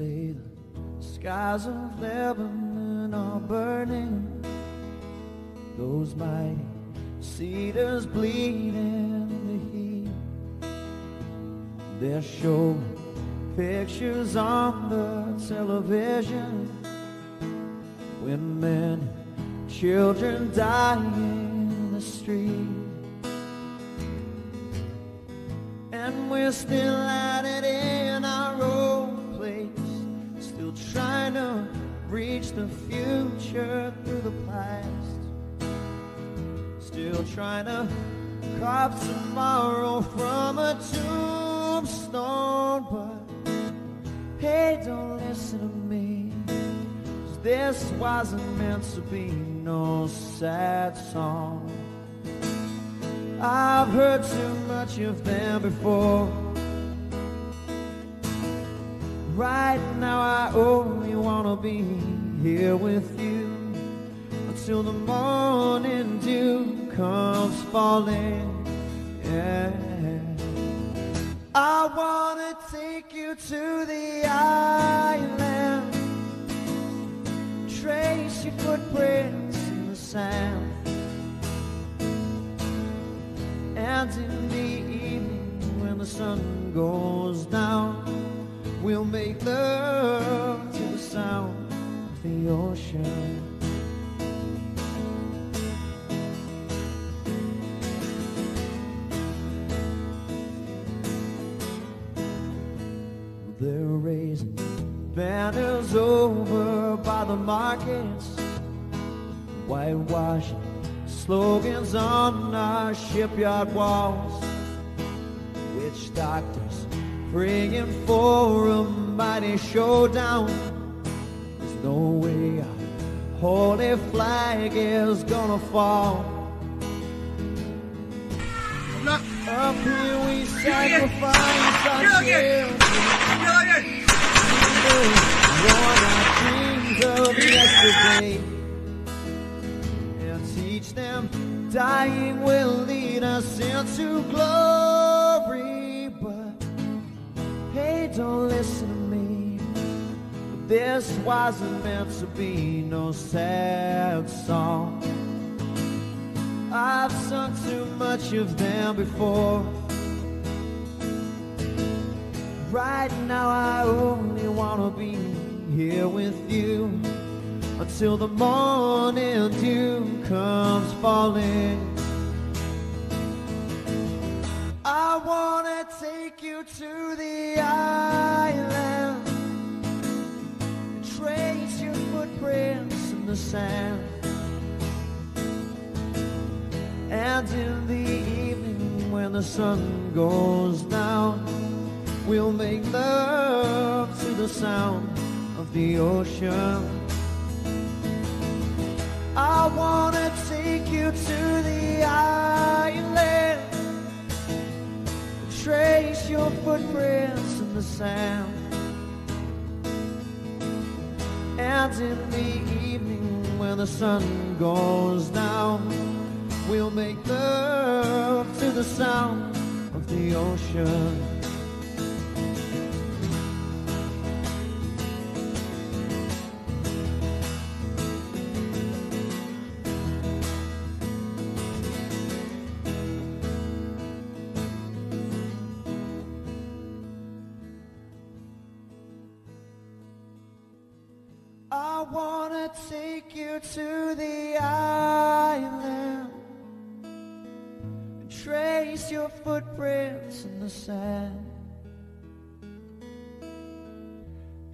say the skies of Lebanon are burning, those mighty cedars bleed in the heat. They're showing pictures on the television when men, children dying in the street. And we're still at it in our own place, still trying to reach the future through the past, still trying to carve tomorrow from a tombstone. But hey, don't listen to me, 'cause this wasn't meant to be no sad song. I've heard too much of them before. Right now I only wanna be here with you until the morning dew comes falling. Yeah. I wanna take you to the island, trace your footprints in the sand, and in the evening when the sun goes down, we'll make love to the sound of the ocean. They're raising banners over by the markets, whitewashing slogans on our shipyard walls, witch doctors praying for a mighty showdown. There's no way our holy flag is gonna fall. Up here we sacrifice our shields, worn our dreams of yesterday, and teach them dying will lead us into glory. But hey, don't listen to me, this wasn't meant to be no sad song. I've sung too much of them before. Right now I only wanna be here with you until the morning dew comes falling. I wanna take you to the island, trace your footprints in the sand, and in the evening when the sun goes down, we'll make love to the sound of the ocean. I wanna take you to the island, trace your footprints in the sand, and in the evening when the sun goes down, we'll make love to the sound of the ocean. I wanna take you to the island, trace your footprints in the sand,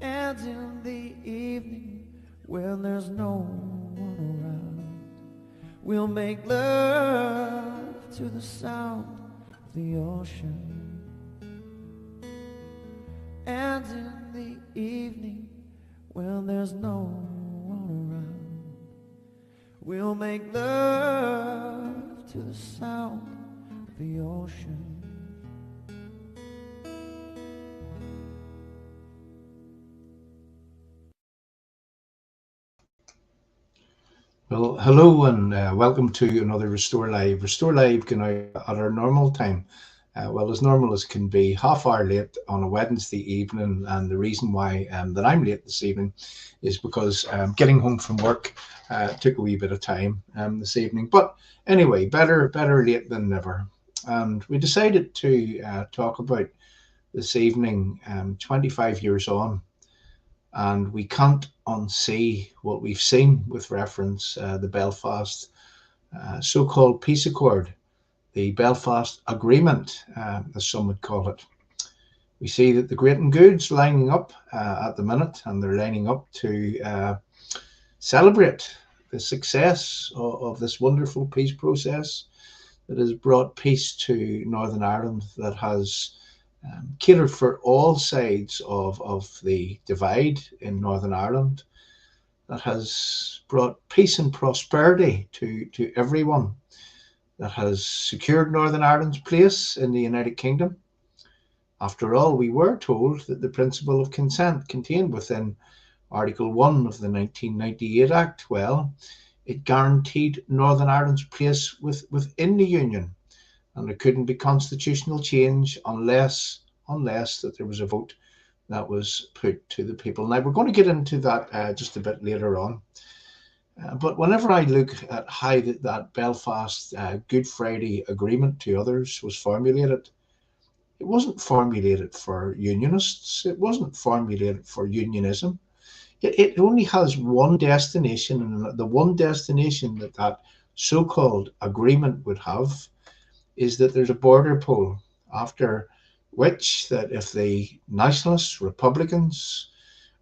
and in the evening when there's no one around, we'll make love to the sound of the ocean. And in the evening when there's no one around, we'll make love to the sound of the ocean. Well, hello and welcome to another Restore Live. Restore Live can out at our normal time Well, as normal as can be, half hour late on a Wednesday evening. And the reason why that I'm late this evening is because getting home from work took a wee bit of time this evening. But anyway, better late than never. And we decided to talk about this evening 25 years on. And we can't unsee what we've seen with reference the Belfast so-called peace accord, the Belfast Agreement, as some would call it. We see that the great and good's lining up at the minute, and they're lining up to celebrate the success of this wonderful peace process that has brought peace to Northern Ireland, that has catered for all sides of the divide in Northern Ireland, that has brought peace and prosperity to everyone, that has secured Northern Ireland's place in the United Kingdom. After all, we were told that the principle of consent contained within Article 1 of the 1998 Act, well, it guaranteed Northern Ireland's place within the Union, and there couldn't be constitutional change unless that there was a vote that was put to the people. Now, we're going to get into that just a bit later on. But whenever I look at how that Belfast Good Friday Agreement to others was formulated, it wasn't formulated for Unionists. It wasn't formulated for Unionism. It only has one destination, and the one destination that so-called agreement would have is that there's a border poll, after which that if the Nationalists, Republicans,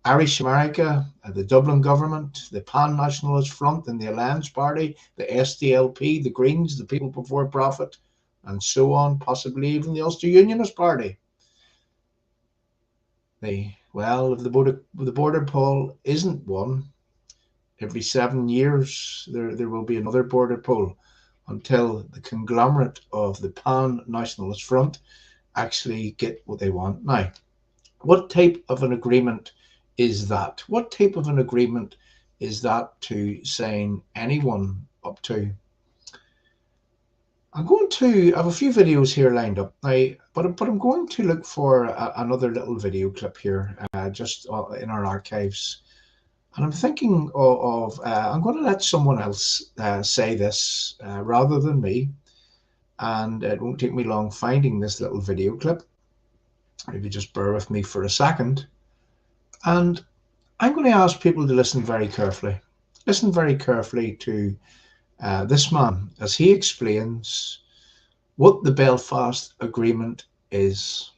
Irish America, the Dublin government, the Pan-Nationalist Front and the Alliance Party, the SDLP, the Greens, the People Before Profit, and so on, possibly even the Ulster Unionist Party. If the border poll isn't won, every 7 years there will be another border poll until the conglomerate of the Pan-Nationalist Front actually get what they want. Now, what type of an agreement is that? What type of an agreement is that to sign anyone up to? I have a few videos here lined up now, but I'm going to look for another little video clip here, just in our archives. And I'm thinking I'm going to let someone else say this rather than me. And it won't take me long finding this little video clip. Maybe just bear with me for a second. And I'm going to ask people to listen very carefully. Listen very carefully to this man as he explains what the Belfast Agreement is.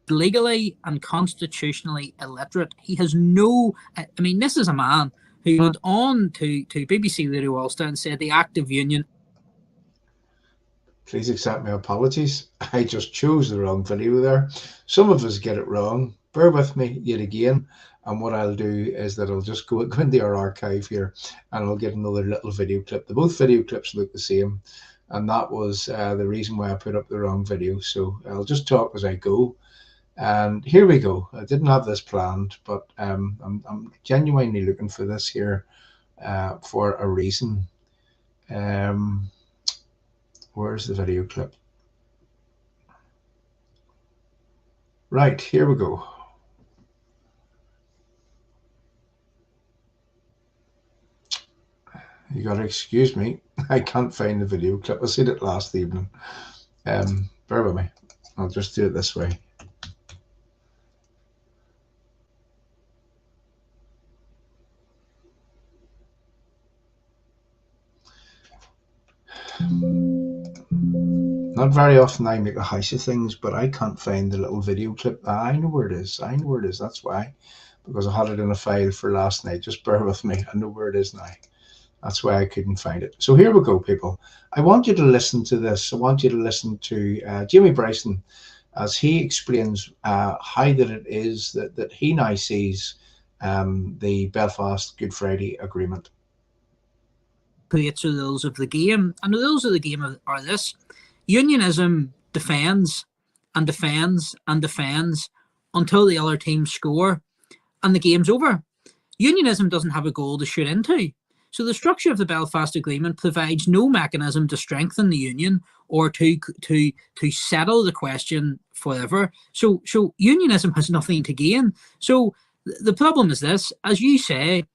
Legally and constitutionally illiterate. He has no, this is a man who went on to BBC Radio Ulster and said the Act of Union. Please accept my apologies. I just chose the wrong video there. Some of us get it wrong. Bear with me yet again. And what I'll do is that I'll just go into our archive here and I'll get another little video clip. Both video clips look the same. And that was the reason why I put up the wrong video. So I'll just talk as I go. And here we go. I didn't have this planned, but I'm genuinely looking for this here for a reason. Where's the video clip? Right, here we go. You gotta excuse me. I can't find the video clip. I seen it last evening. Bear with me. I'll just do it this way. Not very often I make a house of things, but I can't find the little video clip. I know where it is. I know where it is. That's why. Because I had it in a file for last night. Just bear with me. I know where it is now. That's why I couldn't find it. So here we go, people. I want you to listen to this. I want you to listen to Jamie Bryson as he explains how that it is that he now sees the Belfast Good Friday Agreement. Creates the rules of the game, and the rules of the game are this: Unionism defends and defends and defends until the other team score and the game's over. Unionism doesn't have a goal to shoot into. So the structure of the Belfast Agreement provides no mechanism to strengthen the union or to settle the question forever. So unionism has nothing to gain. So the problem is this, as you say,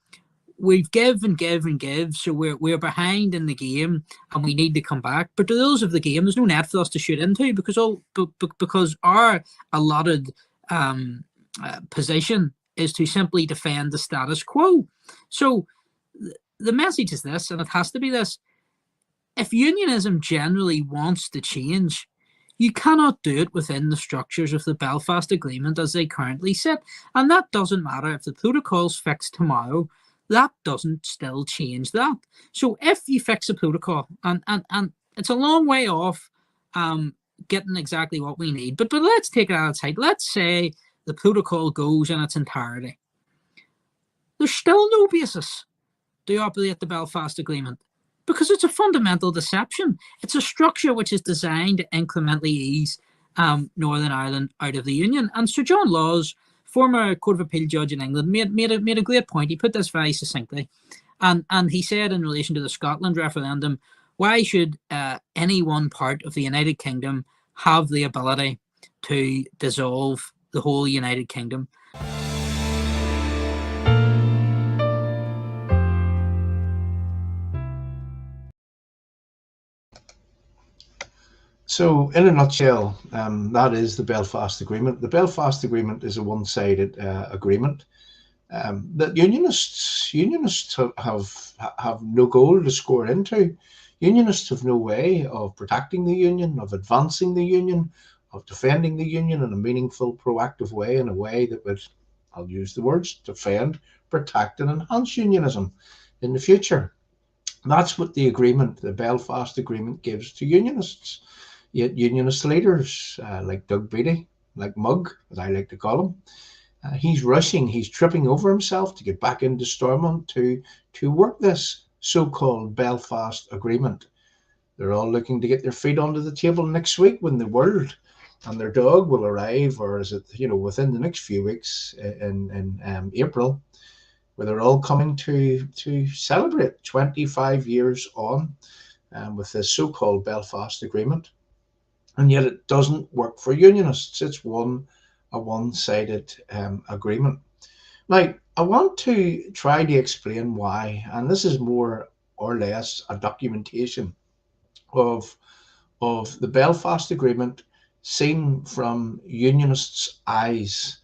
we've give and give and give, so we're behind in the game, and we need to come back. But to those of the game, there's no net for us to shoot into, because our allotted position is to simply defend the status quo. So the message is this, and it has to be this: if unionism generally wants to change, you cannot do it within the structures of the Belfast Agreement as they currently sit. And that doesn't matter if the protocol's fixed tomorrow. That doesn't still change that. So if you fix a protocol, and it's a long way off getting exactly what we need, but let's take it out of sight. Let's say the protocol goes in its entirety. There's still no basis to operate the Belfast Agreement, because it's a fundamental deception. It's a structure which is designed to incrementally ease Northern Ireland out of the Union. And Sir John Laws, former Court of Appeal judge in England, made a great point. He put this very succinctly. And he said, in relation to the Scotland referendum, why should any one part of the United Kingdom have the ability to dissolve the whole United Kingdom? So, in a nutshell, that is the Belfast Agreement. The Belfast Agreement is a one-sided agreement. That unionists have no goal to score into. Unionists have no way of protecting the union, of advancing the union, of defending the union in a meaningful, proactive way, in a way that would, I'll use the words, defend, protect, and enhance unionism in the future. That's what the agreement, the Belfast Agreement, gives to unionists. Yet unionist leaders like Doug Beattie, like Mug, as I like to call him, he's rushing, he's tripping over himself to get back into Stormont to work this so-called Belfast Agreement. They're all looking to get their feet under the table next week when the world and their dog will arrive, or is it, within the next few weeks in April, where they're all coming to celebrate 25 years on with this so-called Belfast Agreement. And yet it doesn't work for unionists. It's a one-sided agreement. Now, I want to try to explain why, and this is more or less a documentation of the Belfast Agreement seen from unionists' eyes,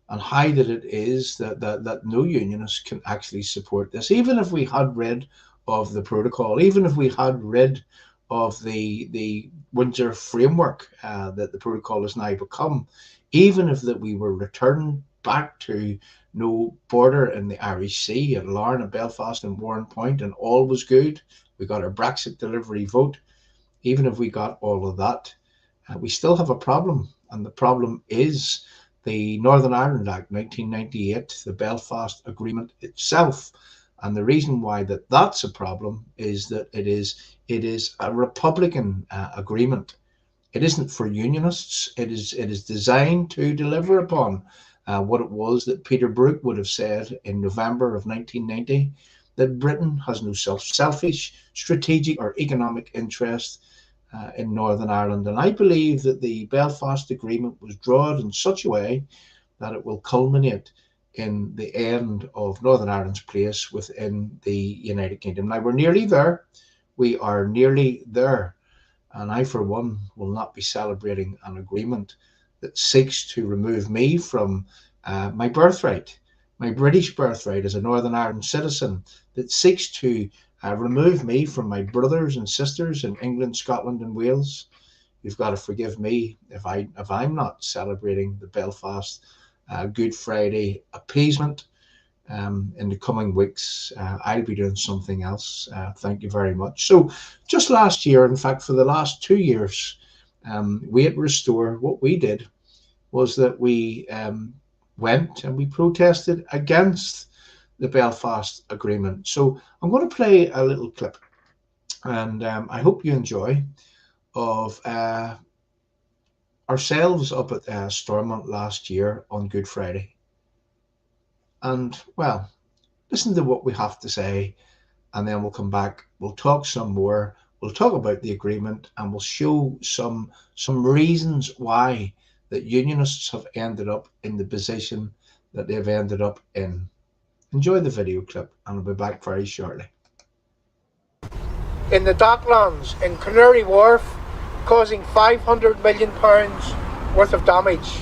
and how that it is that no unionist can actually support this. Even if we had read of the protocol, even if we had read of the Windsor framework that the protocol has now become, even if that we were returned back to no border in the Irish Sea at Larne, at Belfast and Warrenpoint, and all was good, we got our Brexit delivery vote, even if we got all of that, we still have a problem. And the problem is the Northern Ireland Act 1998, the Belfast Agreement itself. And the reason why that's a problem is that it is a Republican agreement. It isn't for unionists. It is designed to deliver upon what it was that Peter Brook would have said in November of 1990, that Britain has no selfish, strategic or economic interest in Northern Ireland. And I believe that the Belfast Agreement was drawn in such a way that it will culminate in the end of Northern Ireland's place within the United Kingdom. Now, we're nearly there. We are nearly there. And I, for one, will not be celebrating an agreement that seeks to remove me from my birthright, my British birthright as a Northern Ireland citizen, that seeks to remove me from my brothers and sisters in England, Scotland, and Wales. You've got to forgive me if I'm not celebrating the Belfast Good Friday appeasement. In the coming weeks, I'll be doing something else. Thank you very much. So just last year, in fact, for the last 2 years, we at Restore, what we did was that we went and we protested against the Belfast Agreement. So I'm going to play a little clip, and I hope you enjoy, of ourselves up at Stormont last year on Good Friday. And, well, listen to what we have to say and then we'll come back, we'll talk some more, we'll talk about the agreement, and we'll show some reasons why that Unionists have ended up in the position that they've ended up in. Enjoy the video clip, and I'll be back very shortly. In the Docklands in Canary Wharf, causing £500 million worth of damage.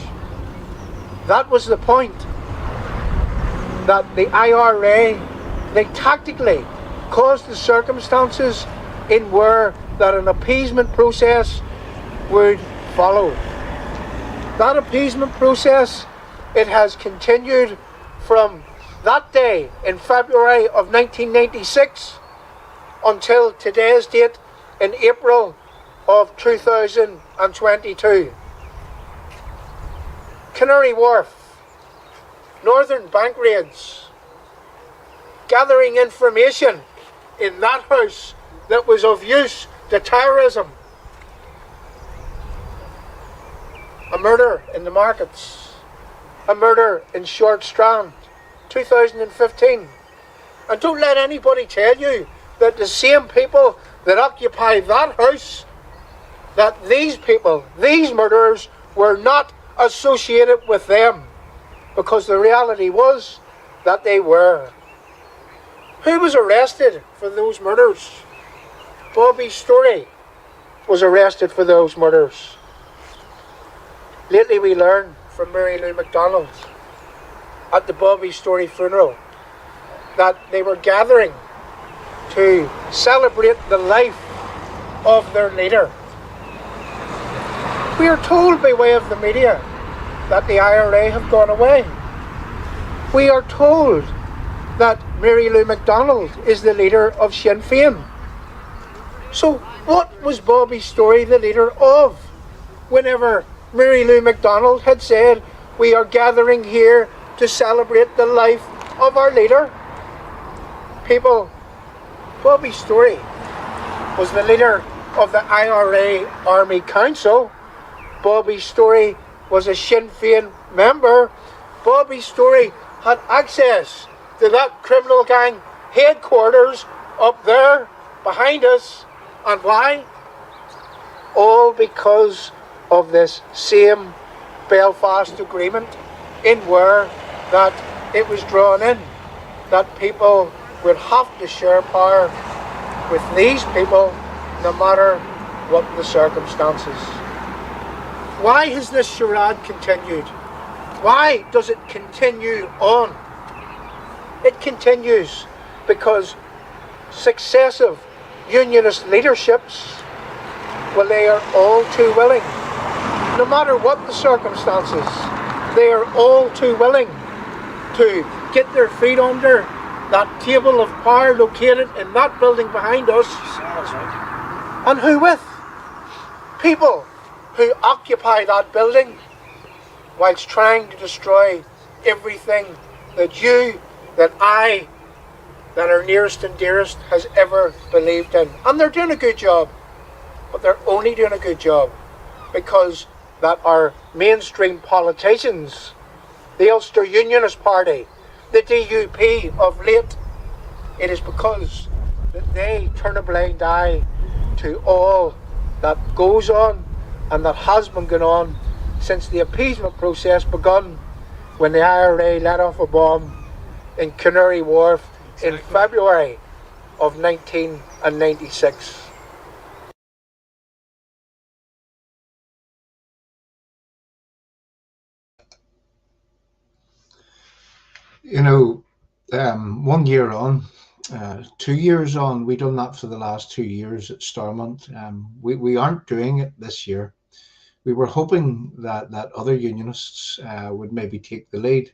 That was the point, that the IRA, they tactically caused the circumstances in where that an appeasement process would follow. That appeasement process, it has continued from that day in February of 1996 until today's date in April of 2022. Canary Wharf, Northern bank raids, gathering information in that house that was of use to terrorism, a murder in the markets, a murder in Short Strand, 2015. And don't let anybody tell you that the same people that occupy that house, that these people, these murderers, were not associated with them, because the reality was that they were. Who was arrested for those murders? Bobby Storey was arrested for those murders. Lately we learned from Mary Lou MacDonald at the Bobby Storey funeral that they were gathering to celebrate the life of their leader. We are told by way of the media that the IRA have gone away. We are told that Mary Lou MacDonald is the leader of Sinn Féin. So what was Bobby Storey the leader of whenever Mary Lou MacDonald had said, we are gathering here to celebrate the life of our leader? People, Bobby Storey was the leader of the IRA Army Council. Bobby Storey was a Sinn Féin member. Bobby Storey had access to that criminal gang headquarters up there behind us. And why? All because of this same Belfast Agreement, in where that it was drawn in that people would have to share power with these people no matter what the circumstances. Why has this charade continued? Why does it continue on? It continues because successive Unionist leaderships, well, they are all too willing, no matter what the circumstances, they are all too willing to get their feet under that table of power located in that building behind us. And who with? People who occupy that building whilst trying to destroy everything that you, that I, that our nearest and dearest has ever believed in. And they're doing a good job, but they're only doing a good job because that our mainstream politicians, the Ulster Unionist Party, the DUP of late, it is because that they turn a blind eye to all that goes on and that has been going on since the appeasement process begun when the IRA let off a bomb in Canary Wharf in February of 1996. You know, 1 year on, 2 years on, we've done that for the last 2 years at Stormont. We aren't doing it this year. We were hoping that other Unionists would maybe take the lead.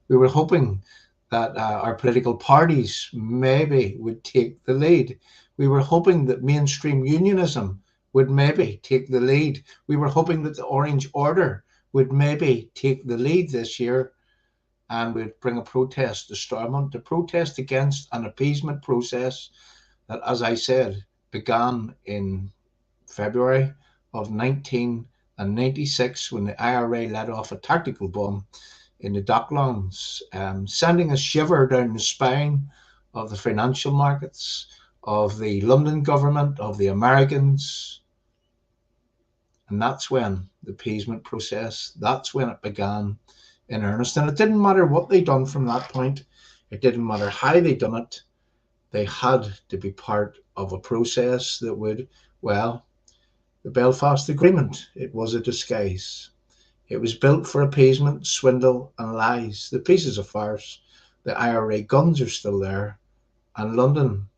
We were hoping that our political parties maybe would take the lead. We were hoping that mainstream unionism would maybe take the lead. We were hoping that the Orange Order would maybe take the lead this year, and we'd bring a protest to Stormont to protest against an appeasement process that, as I said, began in February of 1996 when the IRA let off a tactical bomb in the Docklands, sending a shiver down the spine of the financial markets, of the London government, of the Americans. And that's when the appeasement process, that's when it began in earnest. And it didn't matter what they done from that point. It didn't matter how they done it. They had to be part of a process that would, well, the Belfast Agreement, it was a disguise. It was built for appeasement, swindle and lies. The peace is a farce. The IRA guns are still there. And London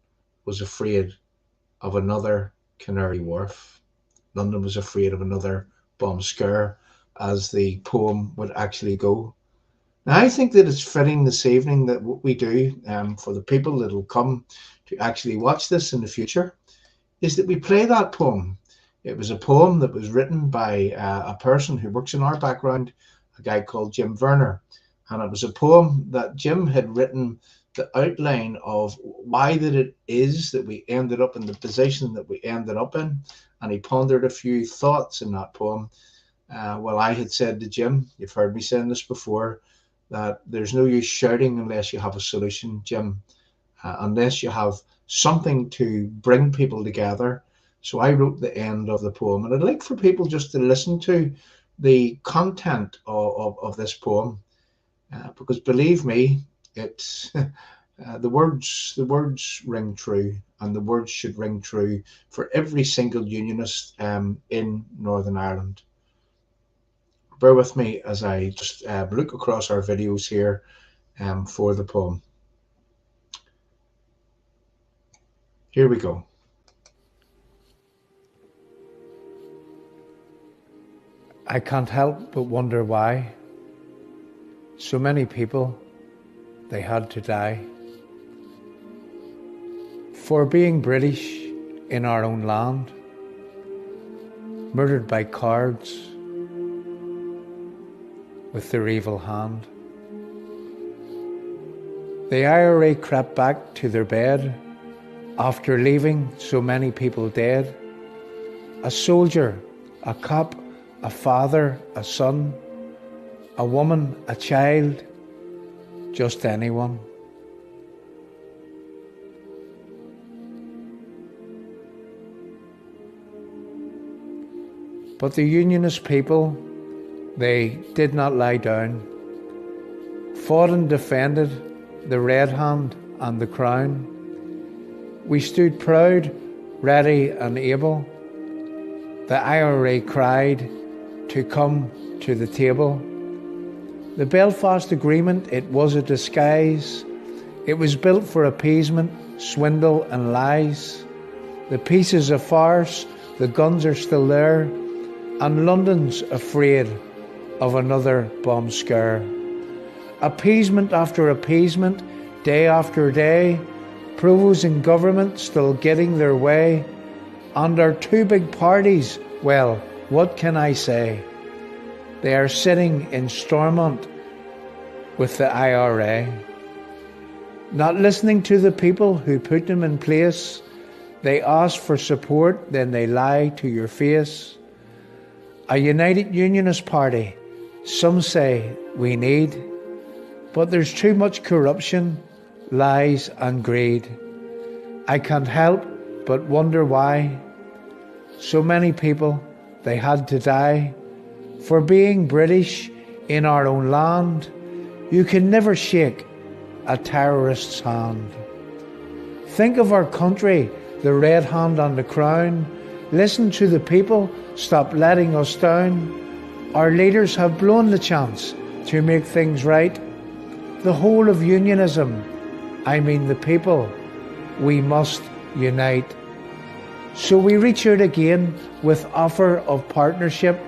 was afraid of another Canary Wharf. London was afraid of another bomb scare, as the poem would actually go. Now, I think that it's fitting this evening that what we do for the people that will come to actually watch this in the future is that we play that poem. It was a poem that was written by a person who works in our background, a guy called Jim Werner. And it was a poem that Jim had written the outline of why that it is that we ended up in the position that we ended up in. And he pondered a few thoughts in that poem. Well, I had said to Jim, you've heard me saying this before, that there's no use shouting unless you have a solution, Jim, unless you have something to bring people together. So I wrote the end of the poem, and I'd like for people just to listen to the content of this poem, because believe me, it's the words ring true, and the words should ring true for every single unionist in Northern Ireland. Bear with me as I just look across our videos here for the poem. Here we go. I can't help but wonder why so many people, they had to die for being British in our own land, murdered by cowards with their evil hand. The IRA crept back to their bed after leaving so many people dead. A soldier, a cop, a father, a son, a woman, a child, just anyone. But the Unionist people, they did not lie down, fought and defended the red hand and the crown. We stood proud, ready and able. The IRA cried to come to the table. The Belfast Agreement, it was a disguise. It was built for appeasement, swindle and lies. The peace is a farce, the guns are still there, and London's afraid of another bomb scare. Appeasement after appeasement, day after day, provosts in government still getting their way, and our two big parties, well, what can I say? They are sitting in Stormont with the IRA, not listening to the people who put them in place. They ask for support, then they lie to your face. A united Unionist party, some say we need, but there's too much corruption, lies and greed. I can't help but wonder why so many people, they had to die for being British in our own land. You can never shake a terrorist's hand. Think of our country, the red hand on the crown. Listen to the people, stop letting us down. Our leaders have blown the chance to make things right. The whole of unionism, I mean the people, we must unite. So we reach out again with offer of partnership.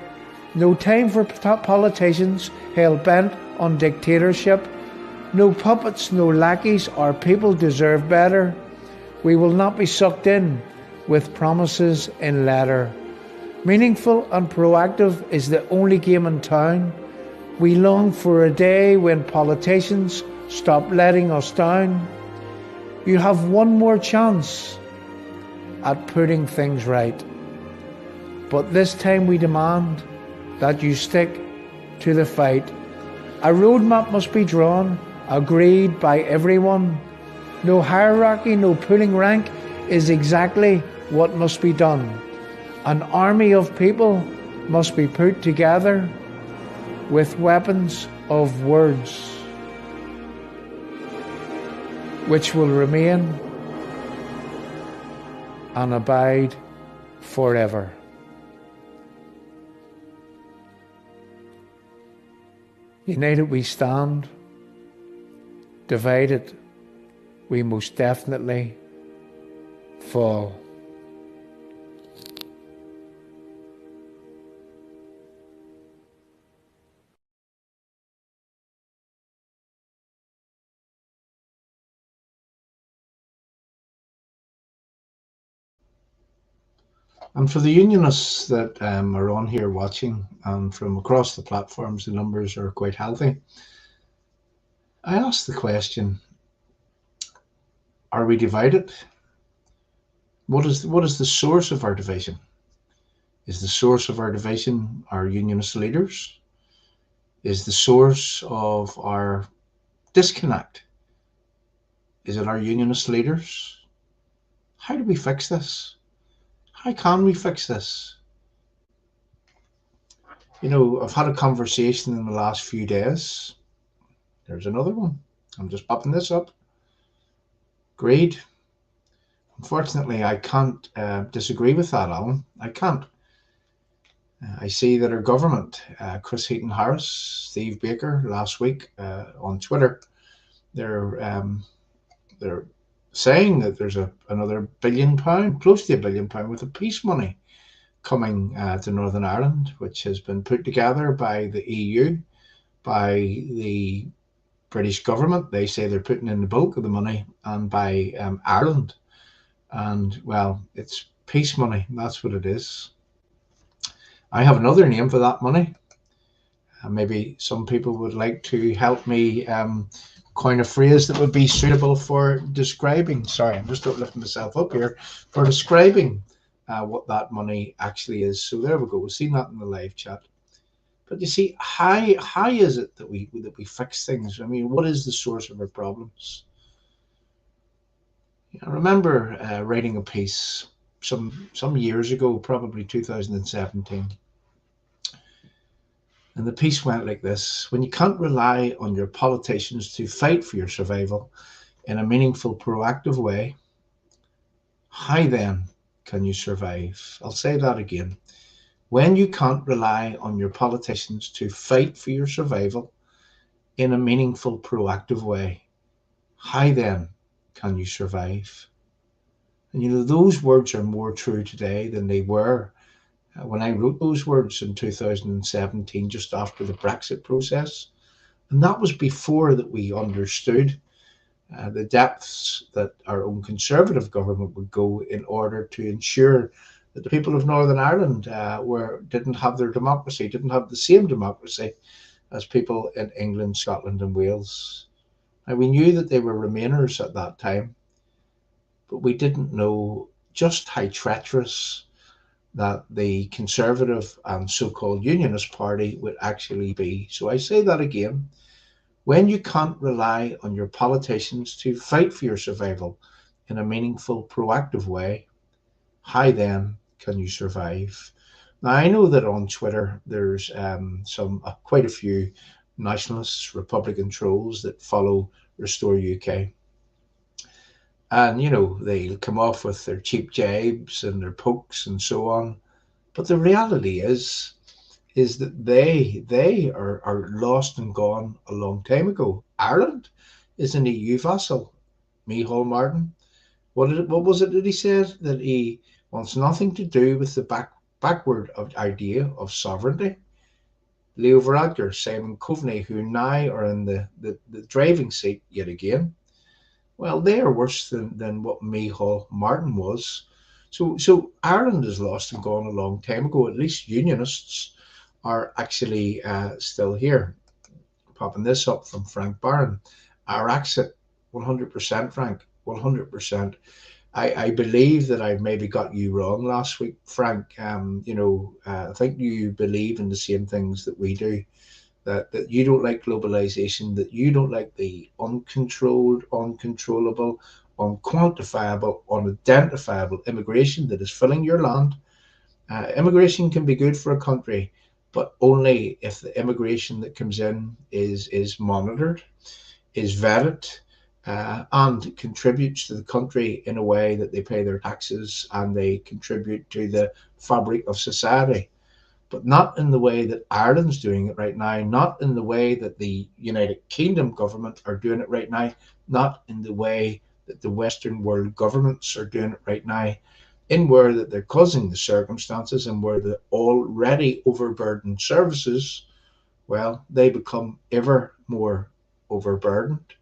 No time for politicians hell-bent on dictatorship. No puppets, no lackeys, our people deserve better. We will not be sucked in with promises in letter. Meaningful and proactive is the only game in town. We long for a day when politicians stop letting us down. You have one more chance at putting things right. But this time we demand that you stick to the fight. A roadmap must be drawn, agreed by everyone. No hierarchy, no pulling rank is exactly what must be done. An army of people must be put together with weapons of words, which will remain and abide forever. United we stand, divided we most definitely fall. And for the Unionists that are on here watching, and from across the platforms, the numbers are quite healthy. I ask the question, are we divided? What is the source of our division? Is the source of our division our Unionist leaders? Is the source of our disconnect? Is it our Unionist leaders? How do we fix this? How can we fix this? You know, I've had a conversation in the last few days. There's another one. I'm just popping this up. Greed. Unfortunately, I can't disagree with that, Alan. I can't. I see that our government, Chris Heaton-Harris, Steve Baker, last week on Twitter, they're saying that there's another £1 billion, close to £1 billion, with the peace money coming to Northern Ireland, which has been put together by the EU, by the British government. They say they're putting in the bulk of the money, and by Ireland. And, well, it's peace money. That's what it is. I have another name for that money. Maybe some people would like to help me coin a phrase that would be suitable for describing, sorry, I'm just lifting myself up here, for describing what that money actually is. So there we go. We've seen that in the live chat. But you see, how is it that we fix things? I mean, what is the source of our problems? I remember writing a piece some years ago, probably 2017. And the piece went like this: when you can't rely on your politicians to fight for your survival in a meaningful, proactive way, how then can you survive? I'll say that again. When you can't rely on your politicians to fight for your survival in a meaningful, proactive way, how then can you survive? And you know, those words are more true today than they were when I wrote those words in 2017, just after the Brexit process. And that was before that we understood the depths that our own Conservative government would go in order to ensure that the people of Northern Ireland didn't have their democracy, didn't have the same democracy as people in England, Scotland and Wales. Now, we knew that they were Remainers at that time, but we didn't know just how treacherous that the Conservative and so-called Unionist Party would actually be. So I say that again. When you can't rely on your politicians to fight for your survival in a meaningful, proactive way, how then can you survive? Now, I know that on Twitter there's quite a few nationalists, Republican trolls that follow Restore UK. And, you know, they'll come off with their cheap jabs and their pokes and so on. But the reality is that they are lost and gone a long time ago. Ireland is an EU vassal. Micheál Martin, what was it that he said? That he wants nothing to do with the backward idea of sovereignty. Leo Varadkar, Simon Coveney, who now are in the driving seat yet again. Well, they are worse than what Micheál Martin was. So Ireland is lost and gone a long time ago. At least Unionists are actually still here. Popping this up from Frank Barron. Our exit, 100%, Frank, 100%. I believe that I maybe got you wrong last week, Frank. I think you believe in the same things that we do. that you don't like globalization, that you don't like the uncontrolled, uncontrollable, unquantifiable, unidentifiable immigration that is filling your land. Immigration can be good for a country, but only if the immigration that comes in is monitored, is vetted, and contributes to the country in a way that they pay their taxes and they contribute to the fabric of society. But not in the way that Ireland's doing it right now, not in the way that the United Kingdom government are doing it right now, not in the way that the Western world governments are doing it right now, in where that they're causing the circumstances and where the already overburdened services, well, they become ever more overburdened,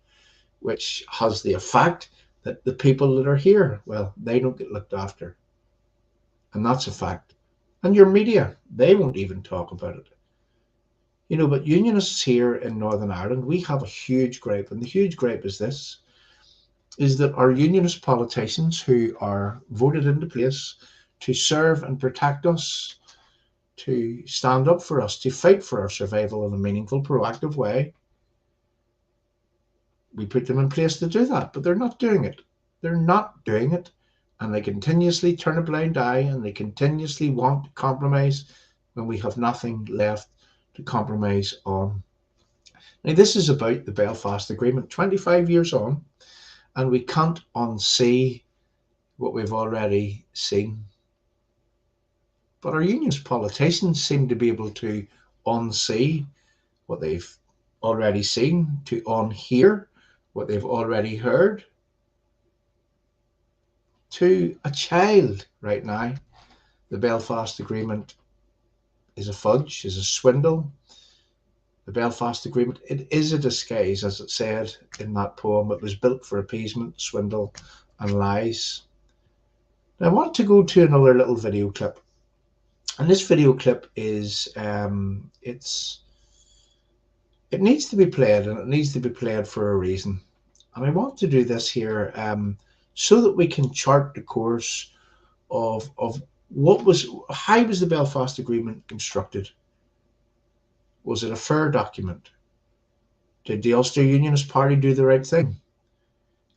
which has the effect that the people that are here, well, they don't get looked after. And that's a fact. And your media, they won't even talk about it. But unionists here in Northern Ireland, we have a huge gripe. And the huge gripe is this, is that our unionist politicians who are voted into place to serve and protect us, to stand up for us, to fight for our survival in a meaningful, proactive way, we put them in place to do that, but they're not doing it. They're not doing it. And they continuously turn a blind eye and they continuously want to compromise when we have nothing left to compromise on. Now, this is about the Belfast Agreement, 25 years on, and we can't unsee what we've already seen. But our unionist politicians seem to be able to unsee what they've already seen, to unhear what they've already heard. To a child right now, the Belfast Agreement is a fudge, is a swindle. The Belfast Agreement, it is a disguise, as it said in that poem. It was built for appeasement, swindle, and lies. Now, I want to go to another little video clip. And this video clip is, it needs to be played, and it needs to be played for a reason. And I want to do this here so that we can chart the course of how was the Belfast Agreement constructed? Was it a fair document? Did the Ulster Unionist Party do the right thing?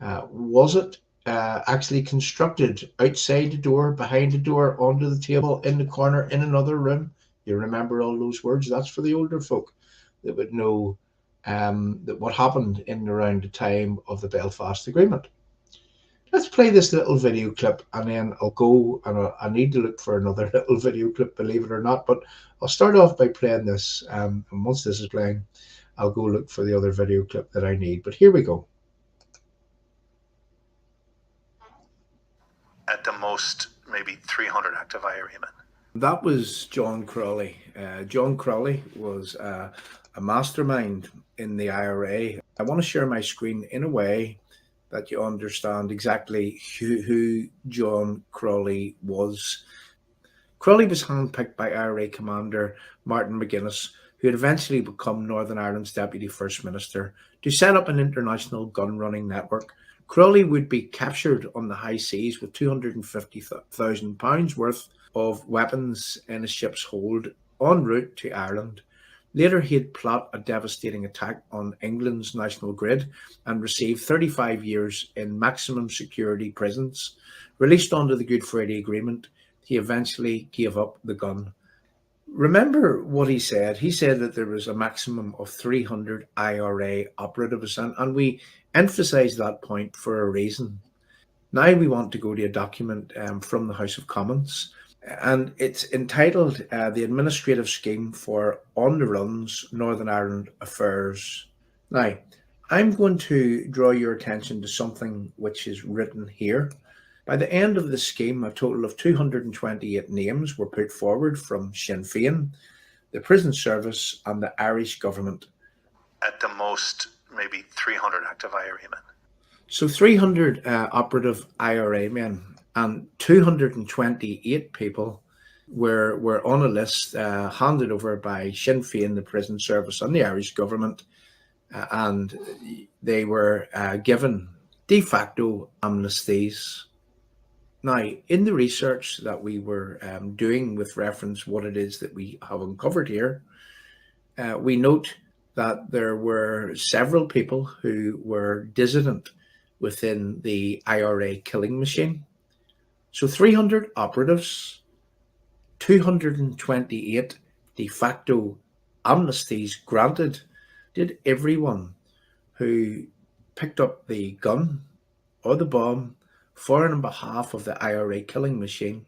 Was it actually constructed outside the door, behind the door, under the table, in the corner, in another room? You remember all those words? That's for the older folk that would know that what happened in and around the time of the Belfast Agreement. Let's play this little video clip, and then I'll go, and I need to look for another little video clip, believe it or not, but I'll start off by playing this, and once this is playing, I'll go look for the other video clip that I need. But here we go. At the most, maybe 300 active IRA men. That was John Crawley. John Crawley was a mastermind in the IRA. I want to share my screen in a way that you understand exactly who John Crawley was. Crawley was handpicked by IRA commander Martin McGuinness, who had eventually become Northern Ireland's Deputy First Minister, to set up an international gun-running network. Crawley would be captured on the high seas with £250,000 worth of weapons in a ship's hold en route to Ireland. Later, he'd plot a devastating attack on England's national grid and receive 35 years in maximum security prisons. Released under the Good Friday Agreement, he eventually gave up the gun. Remember what he said? He said that there was a maximum of 300 IRA operatives, and we emphasise that point for a reason. Now we want to go to a document from the House of Commons, and it's entitled The Administrative Scheme for On the Run's Northern Ireland Affairs. Now, I'm going to draw your attention to something which is written here. By the end of the scheme, a total of 228 names were put forward from Sinn Féin, the Prison Service, and the Irish government. At the most, maybe 300 active IRA men. So 300 operative IRA men and 228 people were on a list handed over by Sinn Féin, the Prison Service, and the Irish government, and they were given de facto amnesties. Now, in the research that we were doing with reference what it is that we have uncovered here, We note that there were several people who were dissident within the IRA killing machine. So 300 operatives, 228 de facto amnesties granted. Did everyone who picked up the gun or the bomb for and on behalf of the IRA killing machine,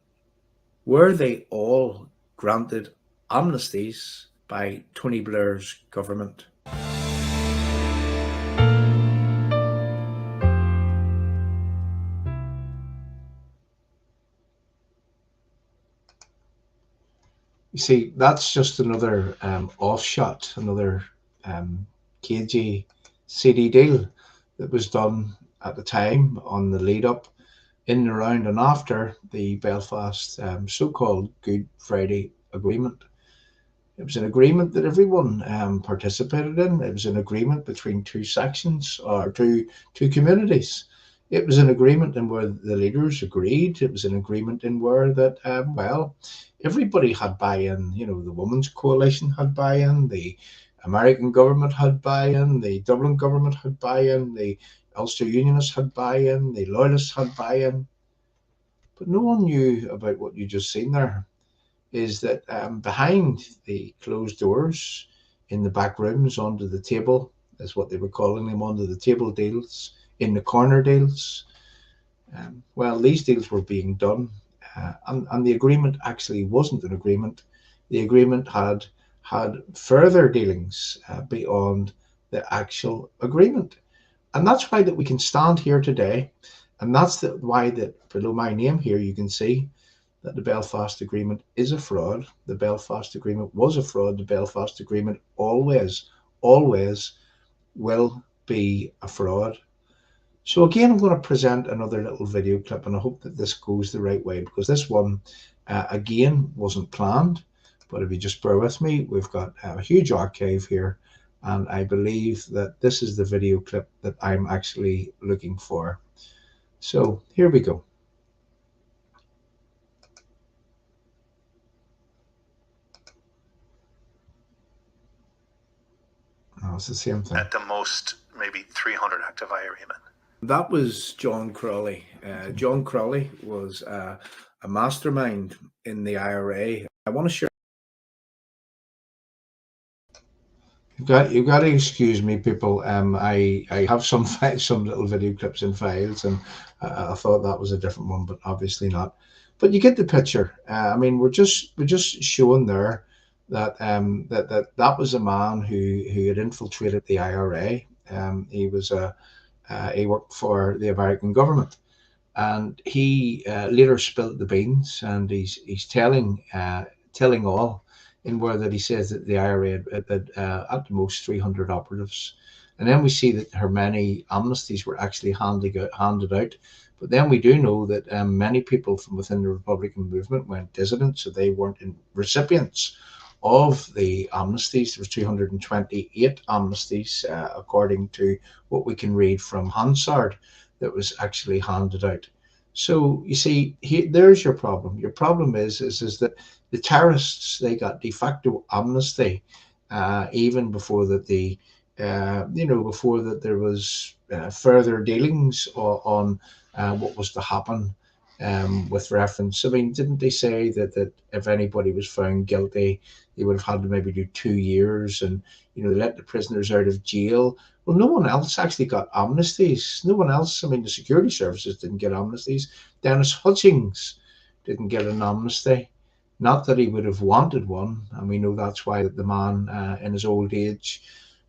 were they all granted amnesties by Tony Blair's government? You see, that's just another offshot, another cagey, seedy deal that was done at the time on the lead up, in, around, and after the Belfast so-called Good Friday Agreement. It was an agreement that everyone participated in. It was an agreement between two sections or two communities. It was an agreement in where the leaders agreed. It was an agreement in where that, well, everybody had buy-in. You know, the Women's Coalition had buy-in, the American government had buy-in, the Dublin government had buy-in, the Ulster Unionists had buy-in, the Loyalists had buy-in. But no one knew about what you just seen there, is that behind the closed doors, in the back rooms, under the table, is what they were calling them, under the table deals, in the corner deals, well, these deals were being done, and the agreement actually wasn't an agreement. The agreement had further dealings beyond the actual agreement. And that's why that we can stand here today, and that's why that below my name here you can see that the Belfast Agreement is a fraud. The Belfast Agreement was a fraud. The Belfast Agreement always will be a fraud. So again, I'm going to present another little video clip, and I hope that this goes the right way, because this one, again, wasn't planned. But if you just bear with me, we've got a huge archive here, and I believe that this is the video clip that I'm actually looking for. So here we go. Oh, it's the same thing. At the most, maybe 300 active IRA men. That was John Crawley. John Crawley was a mastermind in the IRA. I want to share. You've got to excuse me, people. I have some little video clips in files, and I thought that was a different one, but obviously not. But you get the picture. I mean, we're just showing there that that was a man who had infiltrated the IRA. He was he worked for the American government, and he later spilled the beans, and he's telling all in where that he says that the IRA had at the most 300 operatives. And then we see that her many amnesties were actually handed out. But then we do know that many people from within the Republican movement went dissident, so they weren't recipients of the amnesties. There was 228 amnesties, according to what we can read from Hansard, that was actually handed out. So you see, there's your problem. Your problem is that the terrorists, they got de facto amnesty, even before that before that there was further dealings on what was to happen with reference. I mean, didn't they say that if anybody was found guilty, they would have had to maybe do 2 years, and they let the prisoners out of jail? Well, no one else actually got amnesties. No one else. I mean, the security services didn't get amnesties. Dennis Hutchings didn't get an amnesty. Not that he would have wanted one, and we know that's why the man in his old age,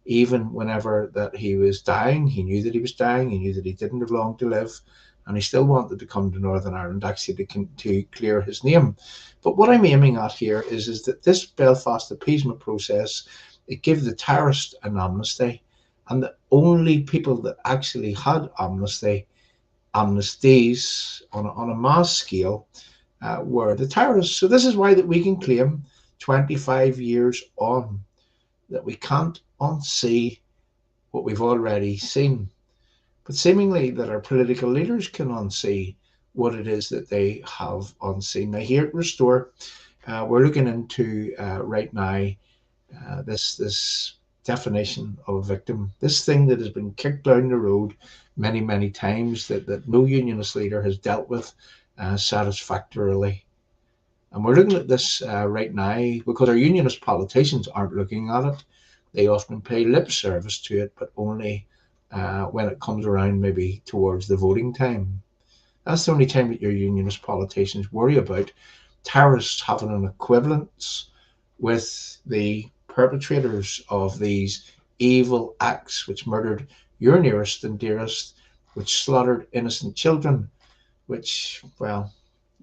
even whenever that he was dying, he knew that he was dying, he knew that he didn't have long to live, and he still wanted to come to Northern Ireland actually to clear his name. But what I'm aiming at here is that this Belfast appeasement process, it gave the terrorist an amnesty, and the only people that actually had amnesties on a mass scale were the terrorists. So this is why that we can claim 25 years on that we can't unsee what we've already seen, but seemingly that our political leaders can unsee what it is that they have unseen. Now here at Restore, we're looking into right now this definition of a victim, this thing that has been kicked down the road many times, that no unionist leader has dealt with satisfactorily. And we're looking at this right now because our unionist politicians aren't looking at it. They often pay lip service to it, but only when it comes around maybe towards the voting time. That's the only time that your unionist politicians worry about terrorists having an equivalence with the perpetrators of these evil acts which murdered your nearest and dearest, which slaughtered innocent children, which, well,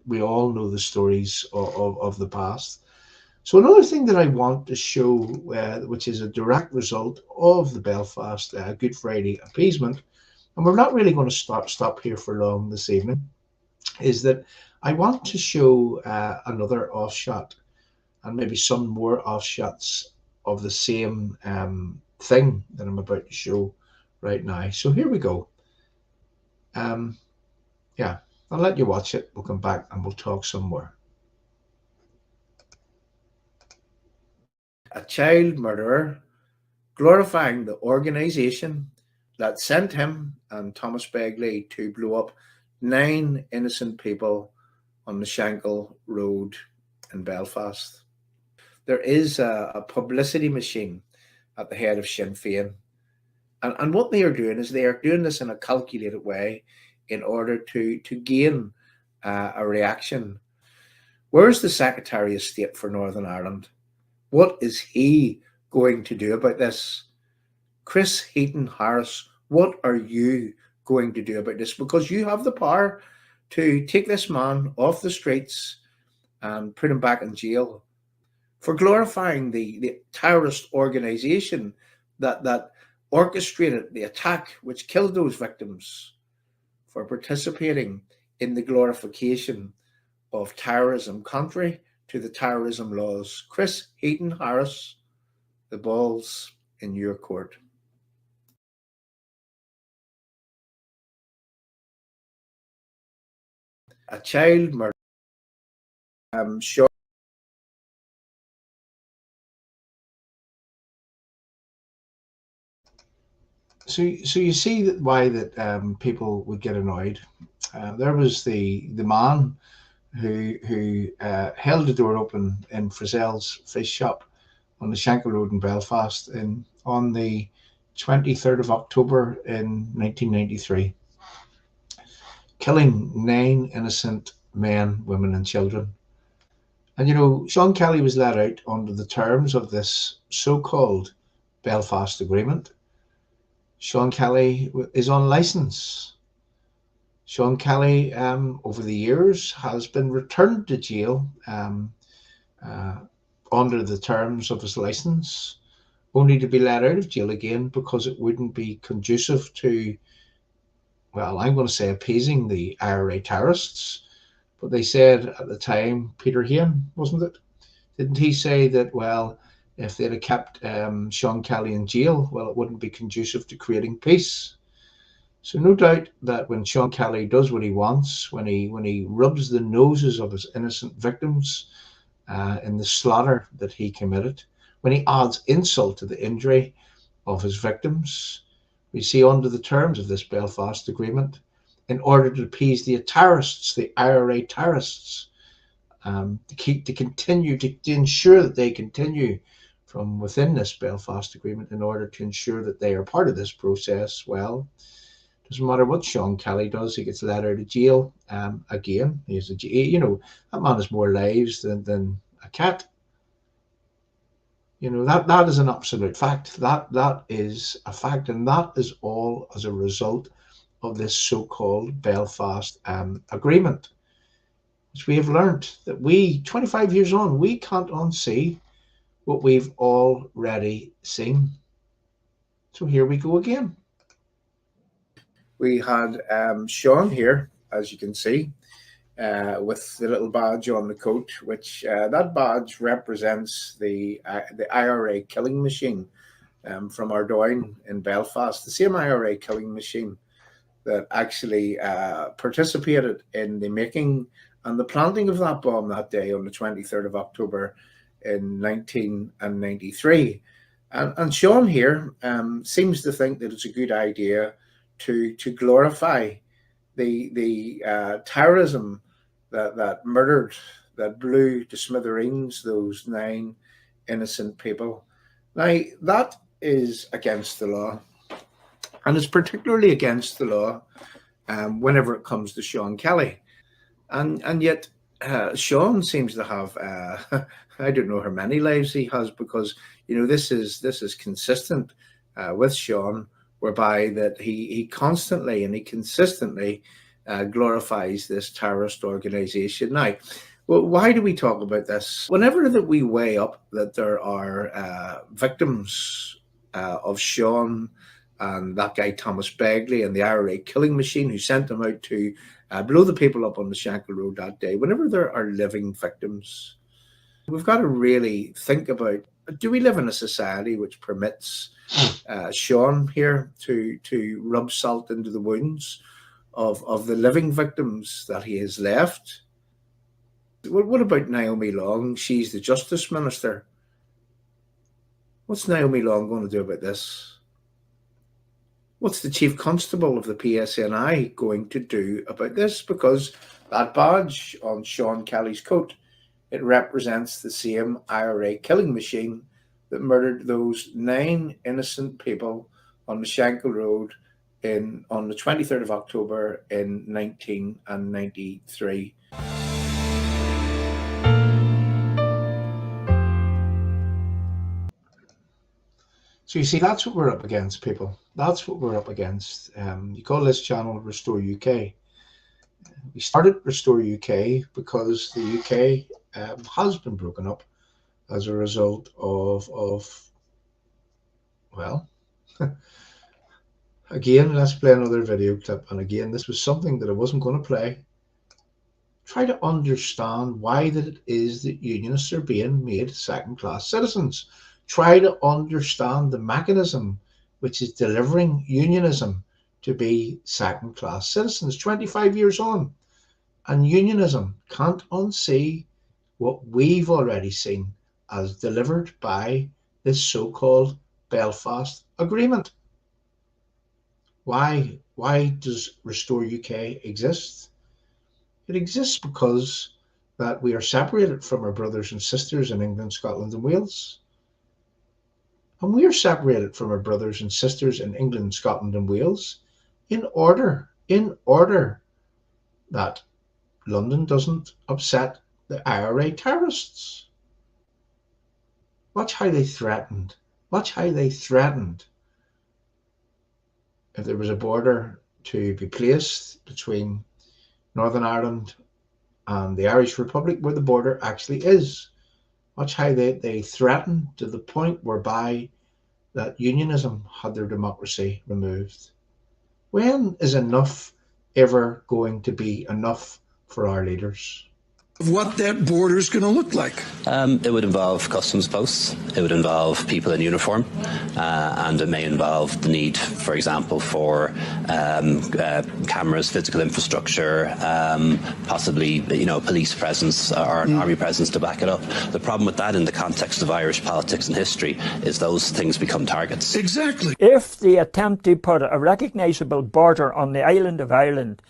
we all know the stories of the past. So another thing that I want to show, which is a direct result of the Belfast Good Friday appeasement, and we're not really going to stop here for long this evening, is that I want to show another offshot, and maybe some more offshots of the same thing that I'm about to show right now. So here we go. Yeah, I'll let you watch it. We'll come back and we'll talk some more. A child murderer glorifying the organisation that sent him and Thomas Begley to blow up 9 innocent people on the Shankill Road in Belfast. There is a publicity machine at the head of Sinn Féin. And what they are doing is they are doing this in a calculated way in order to gain a reaction. Where's the Secretary of State for Northern Ireland? What is he going to do about this? Chris Heaton-Harris, what are you going to do about this? Because you have the power to take this man off the streets and put him back in jail for glorifying the terrorist organisation that orchestrated the attack which killed those victims, for participating in the glorification of terrorism contrary to the terrorism laws. Chris Heaton-Harris, the ball's in your court. A child murder. Sure. So you see that why that people would get annoyed. There was the man who held the door open in Frizzell's fish shop on the Shankill Road in Belfast on the 23rd of October in 1993, killing 9 innocent men, women and children. And you know, Sean Kelly was let out under the terms of this so-called Belfast Agreement. Sean Kelly is on licence. Sean Kelly, over the years, has been returned to jail under the terms of his licence, only to be let out of jail again because it wouldn't be conducive to, well, I'm going to say appeasing the IRA terrorists. But they said at the time, Peter Hain, wasn't it? Didn't he say that, well, if they'd have kept Sean Kelly in jail, well, it wouldn't be conducive to creating peace? So no doubt that when Sean Kelly does what he wants, when he rubs the noses of his innocent victims in the slaughter that he committed, when he adds insult to the injury of his victims, we see under the terms of this Belfast Agreement, in order to appease the terrorists, the IRA terrorists, to continue to ensure that they continue from within this Belfast Agreement, in order to ensure that they are part of this process, well, doesn't matter what Sean Kelly does, he gets let out of jail again. You know, that man has more lives than a cat. You know, that is an absolute fact. That is a fact, and that is all as a result of this so-called Belfast Agreement, which we have learned that we, 25 years on, we can't unsee what we've already seen. So here we go again. We had Sean here, as you can see, with the little badge on the coat, which that badge represents the IRA killing machine from Ardoyne in Belfast, the same IRA killing machine that actually participated in the making and the planting of that bomb that day on the 23rd of October in 1993. And Sean here seems to think that it's a good idea to glorify the terrorism that murdered, that blew to smithereens those 9 innocent people. Now, that is against the law, and it's particularly against the law whenever it comes to Sean Kelly. And yet Sean seems to have I don't know how many lives he has, because this is consistent with Sean, whereby that he constantly and he consistently glorifies this terrorist organization. Now, well, why do we talk about this? Whenever that we weigh up that there are victims of Sean and that guy Thomas Begley and the IRA killing machine who sent them out to blow the people up on the Shankill Road that day, whenever there are living victims, we've got to really think about, do we live in a society which permits Sean here to rub salt into the wounds of the living victims that he has left? What about Naomi Long? She's the Justice Minister. What's Naomi Long going to do about this? What's the Chief Constable of the PSNI going to do about this? Because that badge on Sean Kelly's coat, it represents the same IRA killing machine that murdered those 9 innocent people on the Shankill Road on the 23rd of October in 1993. So you see, that's what we're up against, people. That's what we're up against. You call this channel Restore UK. We started Restore UK because the UK has been broken up as a result of well, again, let's play another video clip. And again, this was something that I wasn't going to play. Try to understand why that it is that unionists are being made second-class citizens. Try to understand the mechanism which is delivering unionism to be second-class citizens 25 years on. And unionism can't unsee what we've already seen as delivered by this so-called Belfast Agreement. Why does Restore UK exist? It exists because that we are separated from our brothers and sisters in England, Scotland and Wales. And we are separated from our brothers and sisters in England, Scotland and Wales in order that London doesn't upset the IRA terrorists. Watch how they threatened. Watch how they threatened. If there was a border to be placed between Northern Ireland and the Irish Republic, where the border actually is, watch how they threatened to the point whereby that unionism had their democracy removed. When is enough ever going to be enough for our leaders? What that border is going to look like. It would involve customs posts, it would involve people in uniform, and it may involve the need, for example, for cameras, physical infrastructure, possibly police presence or an army presence to back it up. The problem with that in the context of Irish politics and history is those things become targets. Exactly. If they attempt to put a recognisable border on the island of Ireland,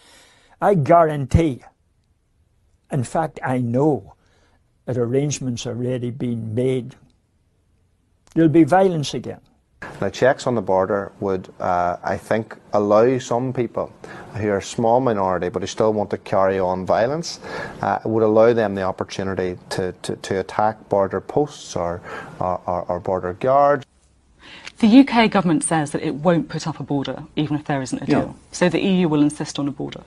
I guarantee, in fact, I know that arrangements are already being made. There'll be violence again. Now, checks on the border would, I think, allow some people who are a small minority but who still want to carry on violence, would allow them the opportunity to attack border posts or border guards. The UK government says that it won't put up a border even if there isn't a deal. So the EU will insist on a border.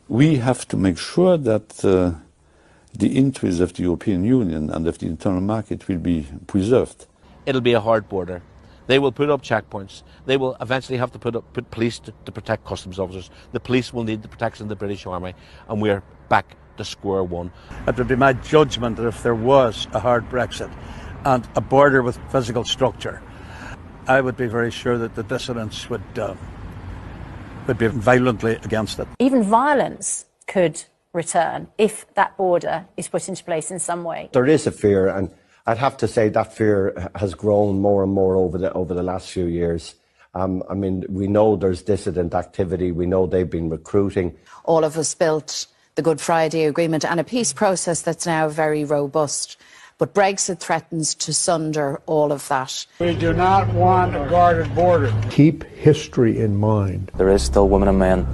We have to make sure that the interests of the European Union and of the internal market will be preserved. It'll be a hard border. They will put up checkpoints. They will eventually have to put police to protect customs officers. The police will need the protection of the British Army, and we're back to square one. It would be my judgment that if there was a hard Brexit and a border with physical structure, I would be very sure that the dissidents would be violently against it. Even violence could return if that border is put into place in some way. There is a fear, and I'd have to say that fear has grown more and more over the last few years. I mean, we know there's dissident activity. We know they've been recruiting. All of us built the Good Friday Agreement and a peace process that's now very robust. But Brexit threatens to sunder all of that. We do not want a guarded border. Keep history in mind. There is still women and men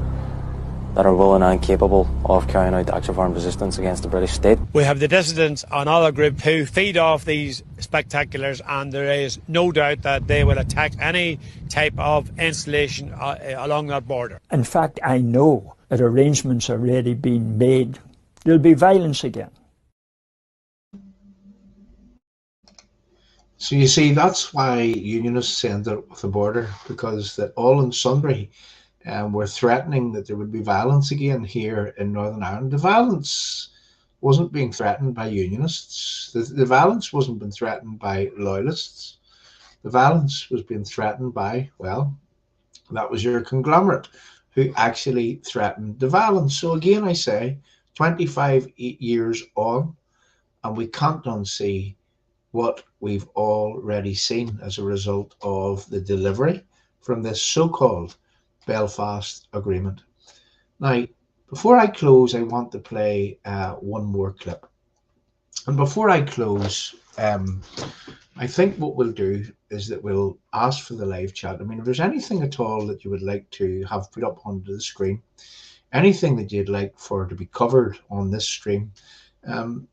that are willing and capable of carrying out active armed resistance against the British state. We have the dissidents on our group who feed off these spectaculars, and there is no doubt that they will attack any type of installation along that border. In fact, I know that arrangements are already being made. There'll be violence again. So you see, that's why Unionists ended up with the border, because that all and sundry were threatening that there would be violence again here in Northern Ireland. The violence wasn't being threatened by Unionists. The violence wasn't being threatened by Loyalists. The violence was being threatened by, well, that was your conglomerate who actually threatened the violence. So again, I say, 25 years on, and we can't unsee what we've already seen as a result of the delivery from this so-called Belfast Agreement. Now, before I close, I want to play one more clip. And before I close, I think what we'll do is that we'll ask for the live chat. I mean, if there's anything at all that you would like to have put up onto the screen, anything that you'd like for to be covered on this stream,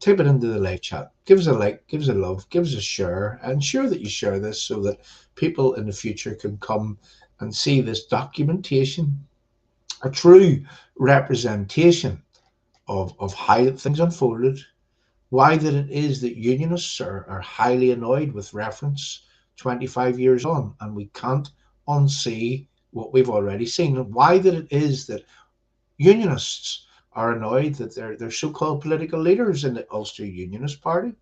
type it into the live chat. Give us a like, give us a love, give us a share, and ensure that you share this so that people in the future can come and see this documentation, a true representation of how things unfolded, why that it is that Unionists are highly annoyed with reference 25 years on, and we can't unsee what we've already seen, and why that it is that Unionists are annoyed that their so-called political leaders in the Ulster Unionist Party,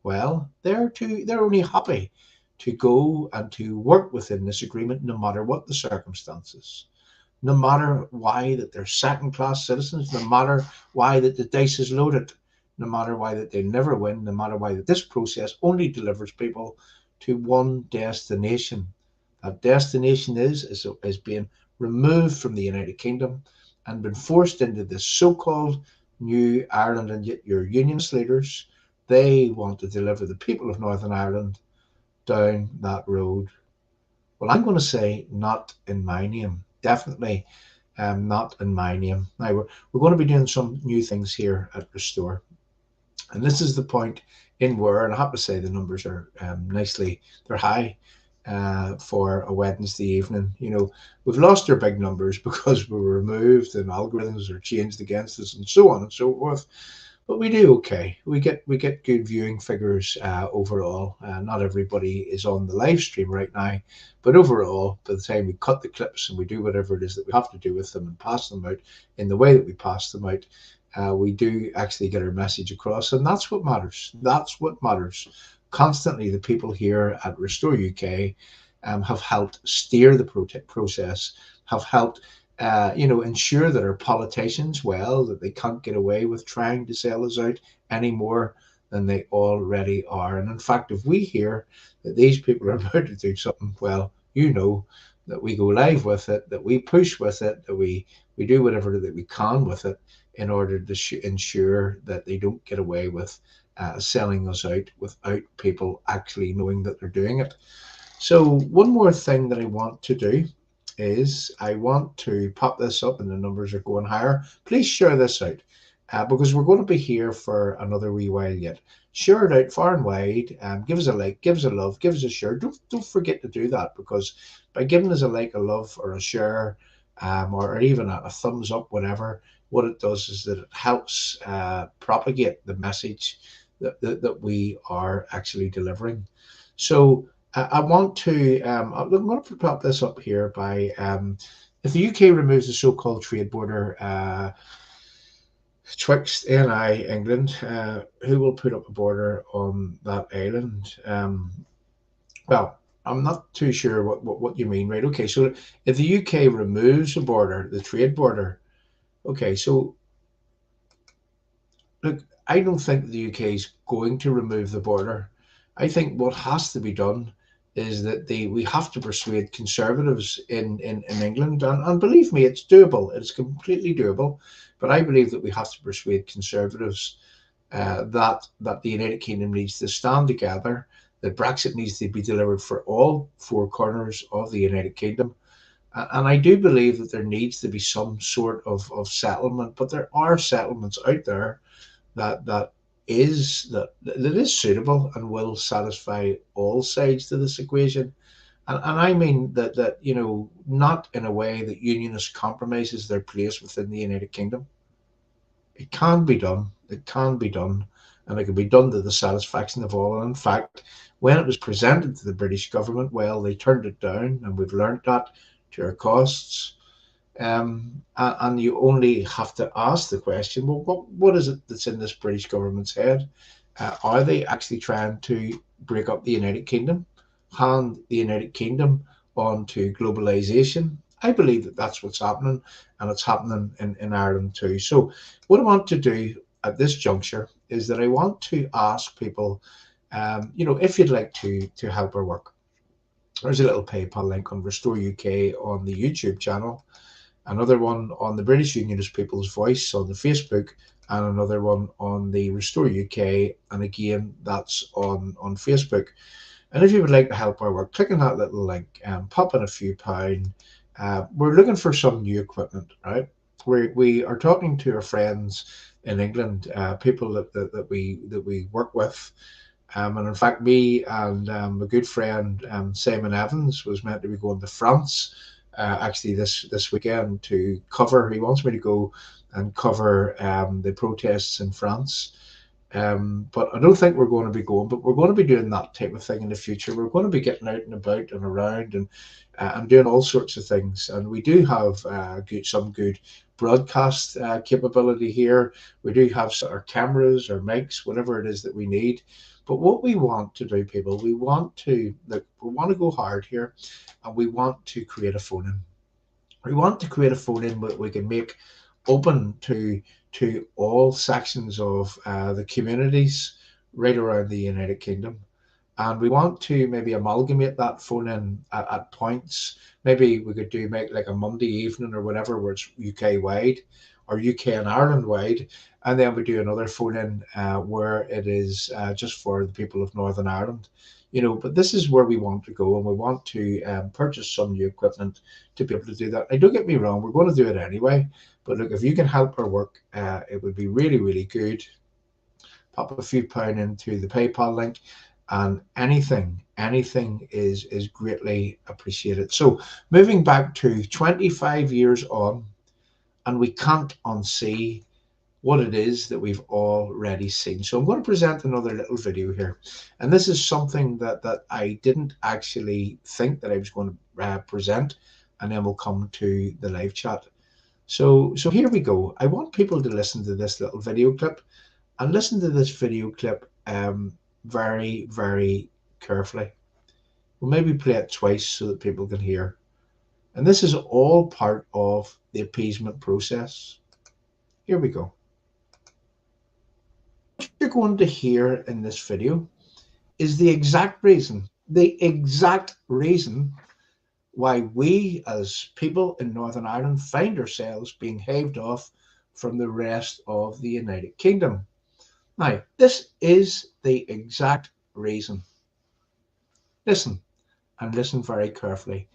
well, they're only happy to go and to work within this agreement no matter what the circumstances, no matter why that they're second-class citizens, no matter why that the dice is loaded, no matter why that they never win, no matter why that this process only delivers people to one destination. That destination is being removed from the United Kingdom and been forced into this so-called new Ireland, and yet your Unionist leaders, they want to deliver the people of Northern Ireland down that road. Well, I'm going to say not in my name, definitely not in my name. Now, we're going to be doing some new things here at Restore, and this is the point in where, and I have to say the numbers are they're high for a Wednesday evening. You know, we've lost our big numbers because we were removed and algorithms are changed against us and so on and so forth. But we do okay. We get good viewing figures overall. Not everybody is on the live stream right now, but overall, by the time we cut the clips and we do whatever it is that we have to do with them and pass them out in the way that we pass them out, we do actually get our message across, and that's what matters. That's what matters. Constantly, the people here at Restore UK have helped steer the process, have helped ensure that our politicians, well, that they can't get away with trying to sell us out any more than they already are. And in fact, if we hear that these people are about to do something, well, you know that we go live with it, that we push with it, that we do whatever that we can with it in order to ensure that they don't get away with selling us out without people actually knowing that they're doing it. So one more thing that I want to do is I want to pop this up, and the numbers are going higher. Please share this out because we're going to be here for another wee while yet. Share it out far and wide. Give us a like, give us a love, give us a share. Don't forget to do that, because by giving us a like, a love, or a share, or even a thumbs up, whatever, what it does is that it helps propagate the message that we are actually delivering. So I want to, I'm going to pop this up here by, if the UK removes the so-called trade border twixt ANI England, who will put up a border on that island? Well, I'm not too sure what you mean, right? Okay, so if the UK removes a border, the trade border, okay, so look, I don't think the UK is going to remove the border. I think what has to be done is that we have to persuade Conservatives in England, and believe me, it's doable. It's completely doable. But I believe that we have to persuade Conservatives that the United Kingdom needs to stand together, that Brexit needs to be delivered for all four corners of the United Kingdom. And I do believe that there needs to be some sort of settlement, but there are settlements out there that is suitable and will satisfy all sides to this equation. And I mean that not in a way that Unionist compromises their place within the United Kingdom. It can be done. It can be done, and it can be done to the satisfaction of all. And in fact, when it was presented to the British government, well, they turned it down, and we've learned that to our costs. And you only have to ask the question, well, what is it that's in this British government's head? Are they actually trying to break up the United Kingdom, hand the United Kingdom on to globalisation? I believe that that's what's happening, and it's happening in Ireland too. So what I want to do at this juncture is that I want to ask people, if you'd like to help our work, there's a little PayPal link on Restore UK on the YouTube channel, another one on the British Unionist People's Voice on the Facebook, and another one on the Restore UK, and again, that's on Facebook. And if you would like to help our work, click on that little link and pop in a few pound. We're looking for some new equipment, right? We are talking to our friends in England, people that we work with. And in fact, me and a good friend, Simon Evans, was meant to be going to France actually this weekend to cover. He wants me to go and cover the protests in France. But I don't think we're going to be going, but we're going to be doing that type of thing in the future. We're going to be getting out and about and around and doing all sorts of things. And we do have some good broadcast capability here. We do have our cameras, our mics, whatever it is that we need. But what we want to do, people, we want to go hard here, and we want to create a phone-in. We want to create a phone-in that we can make open to all sections of the communities right around the United Kingdom. And we want to maybe amalgamate that phone-in at points. Maybe we could make like a Monday evening or whatever, where it's UK wide or UK and Ireland wide, and then we do another phone-in where it is just for the people of Northern Ireland. But this is where we want to go, and we want to purchase some new equipment to be able to do that. Now, don't get me wrong, we're going to do it anyway, but look, if you can help our work, it would be really, really good. Pop a few pound into the PayPal link, and anything is greatly appreciated. So moving back to 25 years on, and we can't unsee what it is that we've already seen. So I'm going to present another little video here, and this is something that I didn't actually think that I was going to present, and then we'll come to the live chat. So here we go. I want people to listen to this little video clip, and listen to this video clip very, very carefully. We'll maybe play it twice so that people can hear. And this is all part of the appeasement process. Here we go. What you're going to hear in this video is the exact reason why we as people in Northern Ireland find ourselves being haved off from the rest of the United Kingdom. Now, this is the exact reason. Listen, and listen very carefully.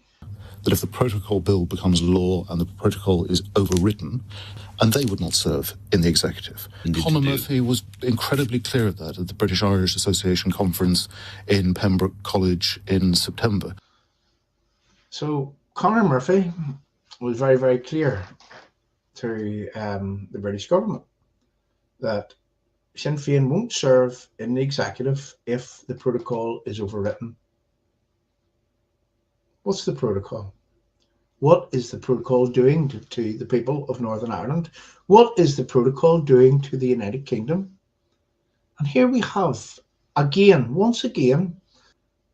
That if the protocol bill becomes law and the protocol is overwritten, and they would not serve in the executive. Conor Murphy was incredibly clear of that at the British Irish Association conference in Pembroke College in September. So Conor Murphy was very, very clear to the British government that Sinn Féin won't serve in the executive if the protocol is overwritten. What's the protocol? What is the protocol doing to the people of Northern Ireland? What is the protocol doing to the United Kingdom? And here we have, once again,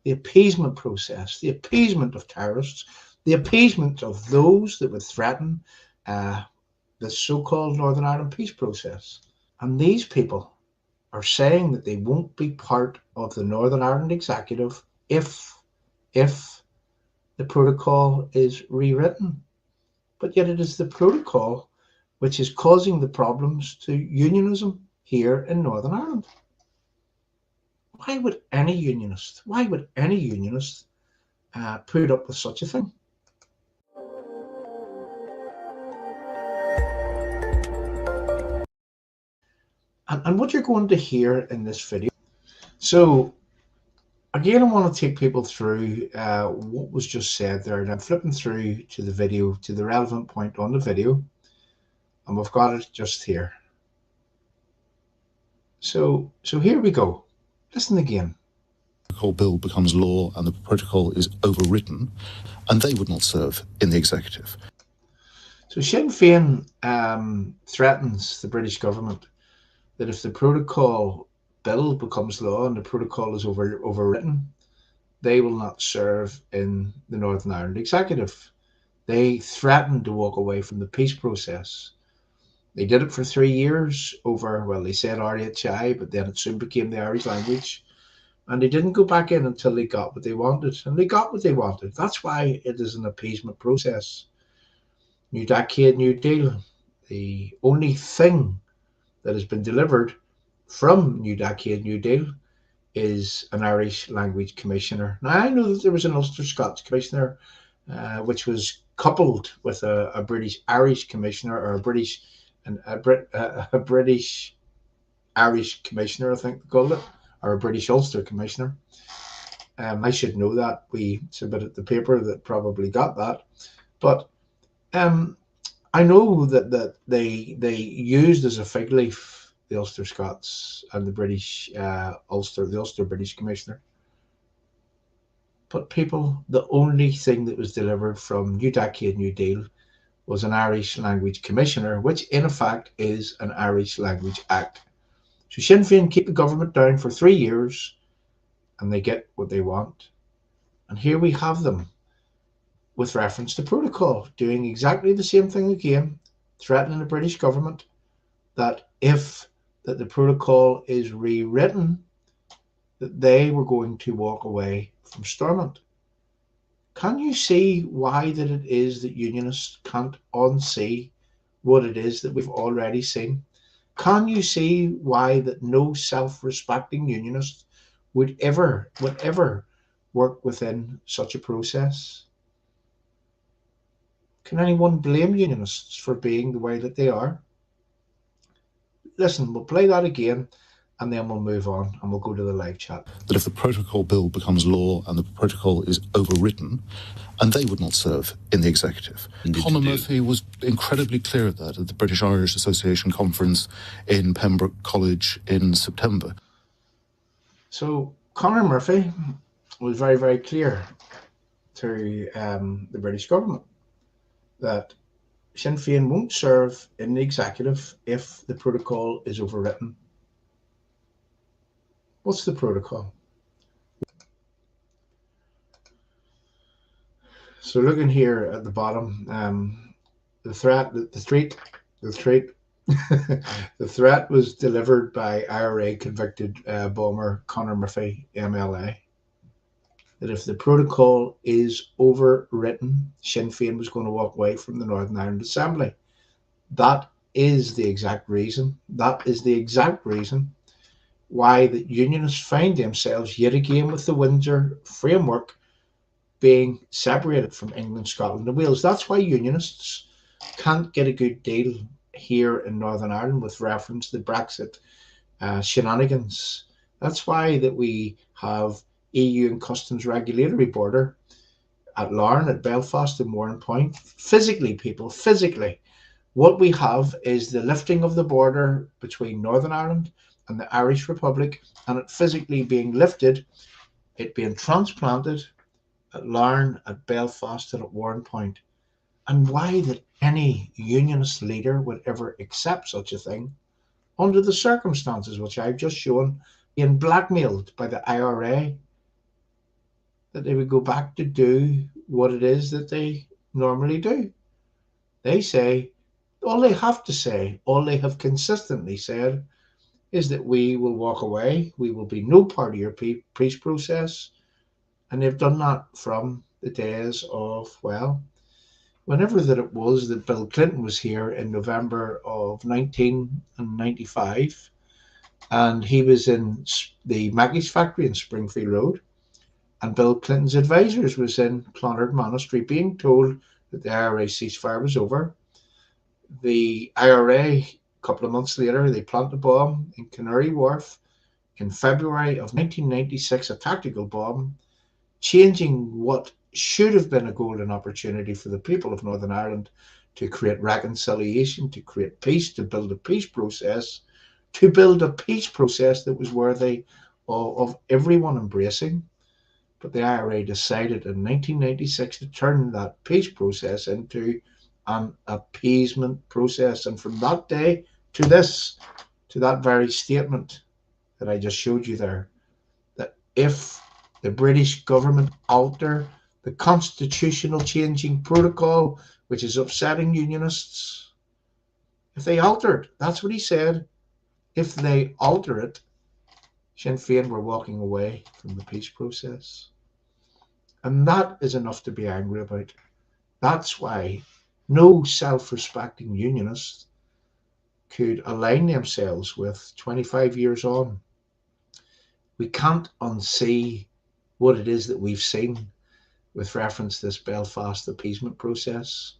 the appeasement process, the appeasement of terrorists, the appeasement of those that would threaten the so-called Northern Ireland peace process. And these people are saying that they won't be part of the Northern Ireland executive if the protocol is rewritten. But yet it is the protocol which is causing the problems to unionism here in Northern Ireland. Why would any unionist put up with such a thing? And what you're going to hear in this video. So again, I want to take people through what was just said there, and I'm flipping through to the video, to the relevant point on the video, and we've got it just here. So here we go. Listen again. The protocol bill becomes law and the protocol is overwritten, and they would not serve in the executive. So Sinn Féin threatens the British government that if the protocol bill becomes law and the protocol is overwritten, they will not serve in the Northern Ireland executive. They threatened to walk away from the peace process. They did it for 3 years over, well, they said RHI, but then it soon became the Irish language. And they didn't go back in until they got what they wanted. And they got what they wanted. That's why it is an appeasement process. New Decade, New Deal. The only thing that has been delivered from New Decade, New Deal is an Irish language commissioner. Now, I know that there was an Ulster Scots commissioner, which was coupled with a British-Irish commissioner, or a British-Irish commissioner, I think they called it, or a British Ulster commissioner. I should know that. We submitted the paper that probably got that. But I know that they used as a fig leaf the Ulster Scots and the British the Ulster British Commissioner. But people, the only thing that was delivered from New Decade, New Deal was an Irish Language Commissioner, which in effect is an Irish Language Act. So Sinn Féin keep the government down for 3 years and they get what they want. And here we have them with reference to protocol, doing exactly the same thing again, threatening the British government that if the protocol is rewritten, that they were going to walk away from Stormont. Can you see why that it is that unionists can't unsee what it is that we've already seen? Can you see why that no self-respecting unionist would ever work within such a process? Can anyone blame unionists for being the way that they are? Listen, we'll play that again and then we'll move on and we'll go to the live chat. That if the protocol bill becomes law and the protocol is overwritten, and they would not serve in the executive. Conor Murphy was incredibly clear at that at the British Irish Association conference in Pembroke College in September. So Conor Murphy was very, very clear to the British government that Sinn Féin won't serve in the executive if the protocol is overwritten. What's the protocol? So looking here at the bottom, the threat was delivered by IRA convicted bomber Conor Murphy, MLA, that if the protocol is overwritten, Sinn Féin was going to walk away from the Northern Ireland Assembly. That is the exact reason. That is the exact reason why the unionists find themselves yet again with the Windsor framework being separated from England, Scotland and Wales. That's why unionists can't get a good deal here in Northern Ireland with reference to the Brexit shenanigans. That's why that we have EU and customs regulatory border at Larne, at Belfast and Warrenpoint. Physically, people, physically, what we have is the lifting of the border between Northern Ireland and the Irish Republic, and it physically being lifted, it being transplanted at Larne, at Belfast and at Warrenpoint. And why that any unionist leader would ever accept such a thing under the circumstances which I've just shown, being blackmailed by the IRA, that they would go back to do what it is that they normally do. They say, all they have to say, all they have consistently said, is that we will walk away. We will be no part of your peace process. And they've done that from the days of, well, whenever that it was that Bill Clinton was here in November of 1995, and he was in the Maggie's factory in Springfield Road, and Bill Clinton's advisors was in Clonard Monastery being told that the IRA ceasefire was over. The IRA, a couple of months later, they planted a bomb in Canary Wharf in February of 1996, a tactical bomb, changing what should have been a golden opportunity for the people of Northern Ireland to create reconciliation, to create peace, to build a peace process, that was worthy of everyone embracing. But the IRA decided in 1996 to turn that peace process into an appeasement process. And from that day to this, to that very statement that I just showed you there, that if the British government alter the constitutional changing protocol, which is upsetting Unionists, if they alter it, that's what he said, if they alter it, Sinn Féin were walking away from the peace process. And that is enough to be angry about. That's why no self-respecting Unionist could align themselves with 25 years on. We can't unsee what it is that we've seen with reference to this Belfast appeasement process.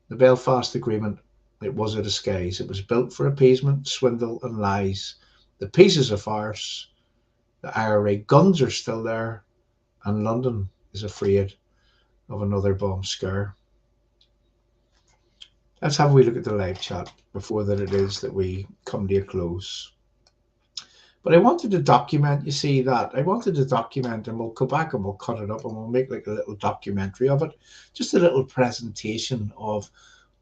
The Belfast Agreement, it was a disguise. It was built for appeasement, swindle and lies. The peace is a farce. The IRA guns are still there, and London is afraid of another bomb scare. Let's have a wee look at the live chat before that it is that we come to a close. But I wanted to document, you see that, I wanted to document, and we'll go back and we'll cut it up and we'll make like a little documentary of it, just a little presentation of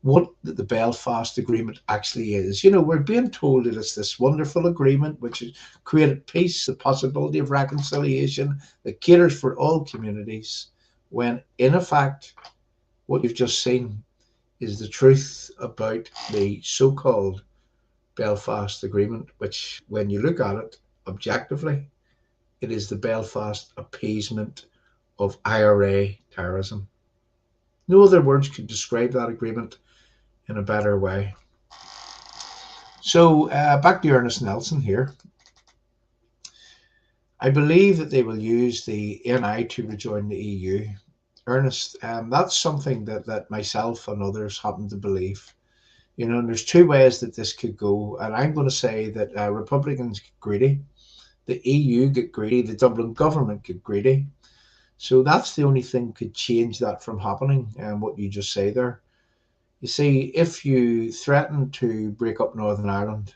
what the Belfast Agreement actually is. You know, we're being told that it's this wonderful agreement which has created peace, the possibility of reconciliation, that caters for all communities, when in effect, what you've just seen is the truth about the so-called Belfast Agreement, which when you look at it objectively, it is the Belfast appeasement of IRA terrorism. No other words could describe that agreement in a better way. So back to Ernest Nelson here. I believe that they will use the NI to rejoin the EU. Ernest, that's something that myself and others happen to believe. You know, and there's two ways that this could go, and I'm going to say that Republicans get greedy, the EU get greedy, the Dublin government get greedy. So that's the only thing that could change that from happening, and what you just say there. You see, if you threaten to break up Northern Ireland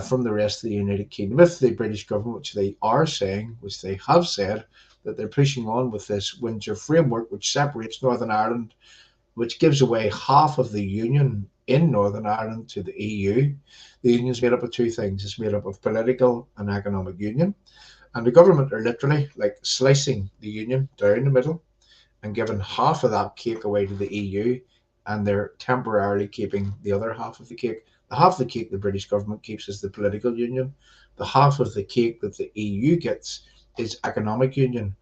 from the rest of the United Kingdom, if the British government, which they are saying, which they have said, that they're pushing on with this Windsor framework, which separates Northern Ireland, which gives away half of the union in Northern Ireland to the EU. The union is made up of two things. It's made up of political and economic union. And the government are literally like slicing the union down the middle and giving half of that cake away to the EU, and they're temporarily keeping the other half of the cake. The half of the cake the British government keeps is the political union. The half of the cake that the EU gets is economic union.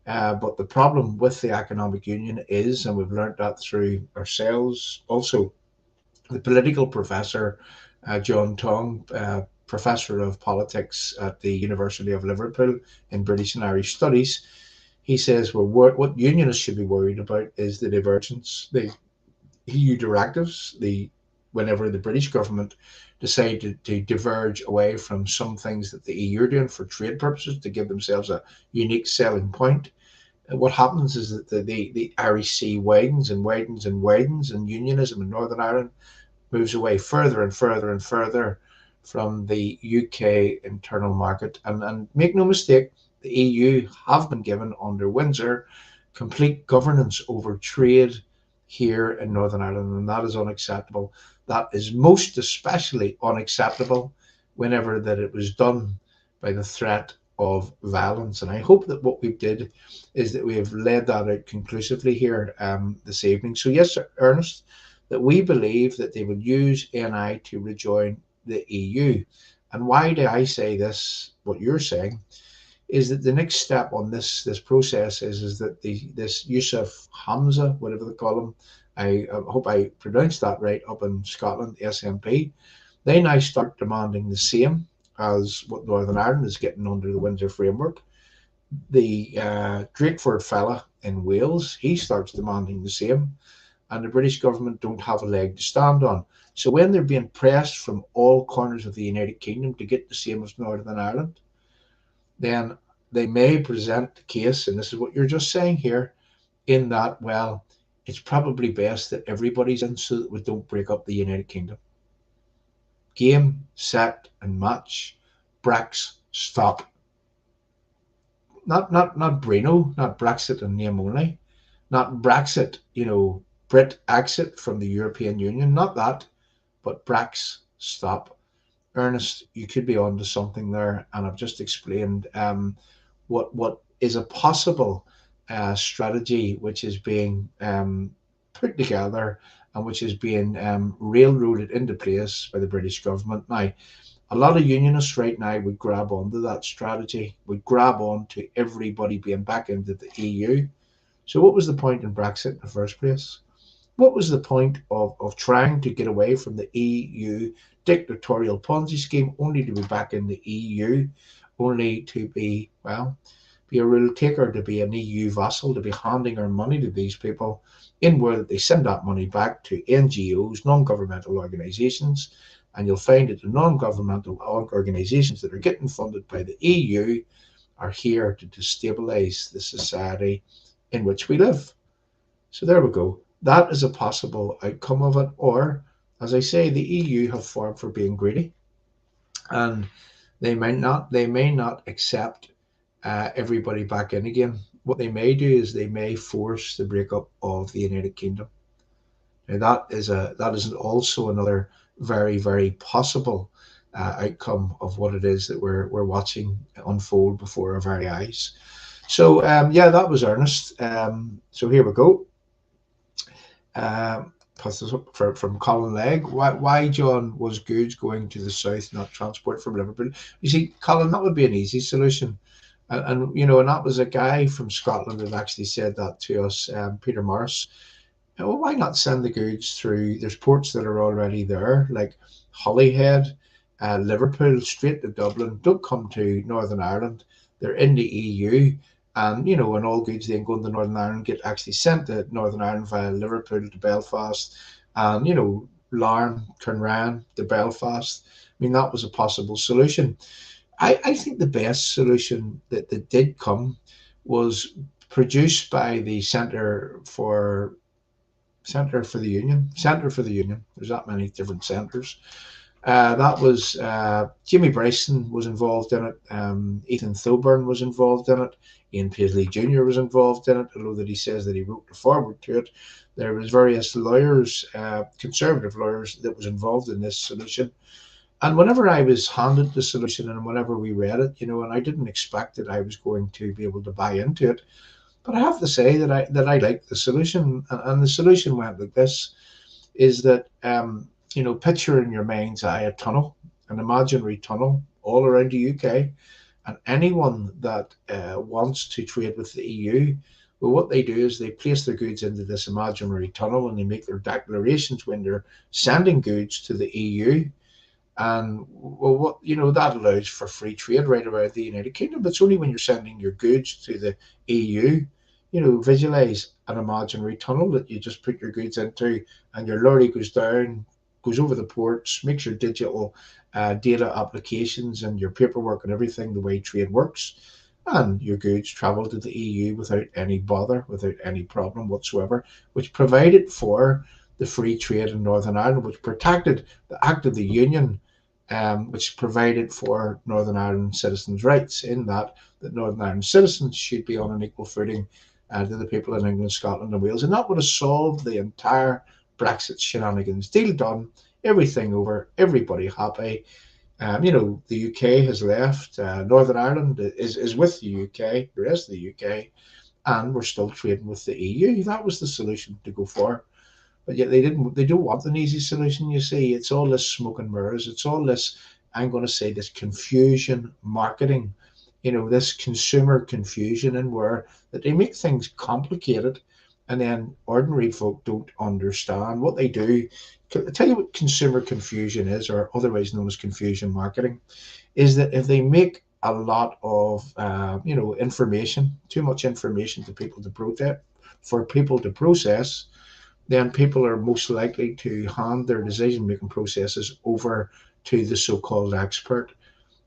But the problem with the economic union is, and we've learned that through ourselves also, the political professor, John Tong, professor of politics at the University of Liverpool in British and Irish Studies, he says, well, what unionists should be worried about is the divergence, the EU directives, whenever the British government decided to diverge away from some things that the EU are doing for trade purposes to give themselves a unique selling point. What happens is that the Irish Sea widens and widens and widens, and unionism in Northern Ireland moves away further and further and further from the UK internal market. And make no mistake, the EU have been given under Windsor complete governance over trade here in Northern Ireland, and that is unacceptable. That is most especially unacceptable whenever that it was done by the threat of violence. And I hope that what we did is that we have laid that out conclusively here this evening. So yes, Ernest, that we believe that they would use NI to rejoin the EU. And why do I say this, what you're saying, is that the next step on this process is that this Yusuf Hamza, whatever they call him, I hope I pronounced that right, up in Scotland, SNP, they now start demanding the same as what Northern Ireland is getting under the Windsor Framework. The Drakeford fella in Wales, he starts demanding the same, and the British government don't have a leg to stand on. So when they're being pressed from all corners of the United Kingdom to get the same as Northern Ireland, then they may present the case, and this is what you're just saying here, in that, well, it's probably best that everybody's in so that we don't break up the United Kingdom. Game, set, and match. Brex, stop. Not Breno, not Brexit in name only. Not Brexit, Brit exit from the European Union. Not that, but Brex, stop. Ernest, you could be onto something there, and I've just explained what is a possible strategy which is being put together and which is being railroaded into place by the British government. Now, a lot of unionists right now would grab onto that strategy, would grab on to everybody being back into the EU. So what was the point in Brexit in the first place? What was the point of trying to get away from the EU dictatorial Ponzi scheme, only to be back in the EU, only to be, well, be a rule taker, to be an EU vassal, to be handing our money to these people, in where they send that money back to NGOs, non-governmental organisations, and you'll find that the non-governmental organisations that are getting funded by the EU are here to destabilise the society in which we live. So there we go. That is a possible outcome of it. Or, as I say, the EU have formed for being greedy, and they may not accept everybody back in again. What they may do is they may force the breakup of the United Kingdom. Now that is also another very, very possible outcome of what it is that we're watching unfold before our very eyes. So yeah, that was Ernest. So here we go. From Colin Legg. Why, John, was goods going to the south, not transport from Liverpool? You see, Colin, that would be an easy solution. And that was a guy from Scotland that actually said that to us, Peter Morris. Well, why not send the goods through? There's ports that are already there, like Holyhead, Liverpool, straight to Dublin. Don't come to Northern Ireland. They're in the EU. And, and all goods then going to Northern Ireland get actually sent to Northern Ireland via Liverpool to Belfast. And, Larne, Cernran to Belfast. I mean, that was a possible solution. I think the best solution that did come was produced by the Centre for the Union. There's that many different centres. That was Jimmy Bryson was involved in it. Ethan Thoburn was involved in it. Ian Paisley Jr. was involved in it, although that he says that he wrote the forward to it. There was various lawyers, conservative lawyers, that was involved in this solution. And whenever I was handed the solution and whenever we read it, and I didn't expect that I was going to be able to buy into it, but I have to say that I liked the solution. And the solution went like this, is that, picture in your mind's eye a tunnel, an imaginary tunnel all around the UK. And anyone that wants to trade with the EU, well, what they do is they place their goods into this imaginary tunnel and they make their declarations when they're sending goods to the EU. And well, that allows for free trade right around the United Kingdom. But it's only when you're sending your goods to the EU, visualize an imaginary tunnel that you just put your goods into, and your lorry goes down, goes over the ports, makes your digital data applications and your paperwork and everything the way trade works, and your goods travel to the EU without any bother, without any problem whatsoever, which provided for the free trade in Northern Ireland, which protected the Act of the Union, which provided for Northern Ireland citizens' rights, in that Northern Ireland citizens should be on an equal footing to the people in England, Scotland and Wales. And that would have solved the entire Brexit shenanigans. Deal done, everything over, everybody happy. The UK has left, Northern Ireland is with the UK, the rest of the UK, and we're still trading with the EU. That was the solution to go for. But yet they don't want an easy solution, you see. It's all this smoke and mirrors. It's all this I'm going to say, this confusion marketing, this consumer confusion, and where that they make things complicated, and then ordinary folk don't understand what they do. I'll tell you what consumer confusion is, or otherwise known as confusion marketing, is that if they make a lot of information, too much information for people to process, then people are most likely to hand their decision-making processes over to the so-called expert.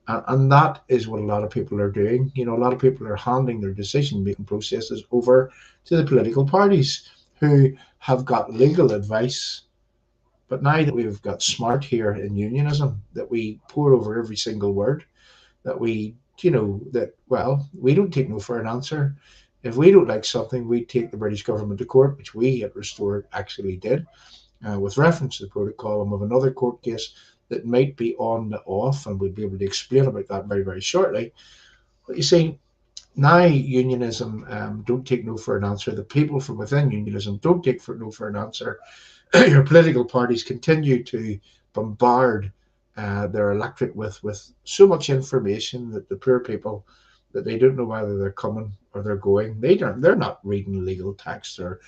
And that is what a lot of people are doing. A lot of people are handing their decision-making processes over to the political parties who have got legal advice. But now that we've got smart here in unionism, that we pour over every single word, that we don't take no for an answer. If we don't like something, we take the British government to court, which we at Restore actually did, with reference to the protocol and of another court case that might be on the off, and we'll be able to explain about that very, very shortly. But you see, now unionism don't take no for an answer. The people from within unionism don't take no for an answer. Your political parties continue to bombard their electorate with so much information that the poor people, that they don't know whether they're coming or they're going. They're not reading legal text or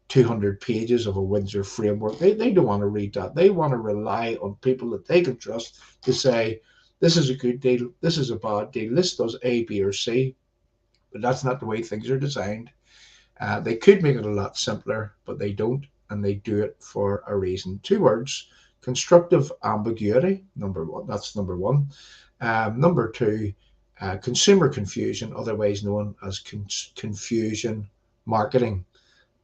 200 pages of a Windsor framework. They don't want to read that. They want to rely on people that they can trust to say, this is a good deal, this is a bad deal, this does A, B, or C. But that's not the way things are designed. They could make it a lot simpler, but they don't, and they do it for a reason. 2 words: constructive ambiguity. That's number one. Number 2, consumer confusion, otherwise known as confusion marketing.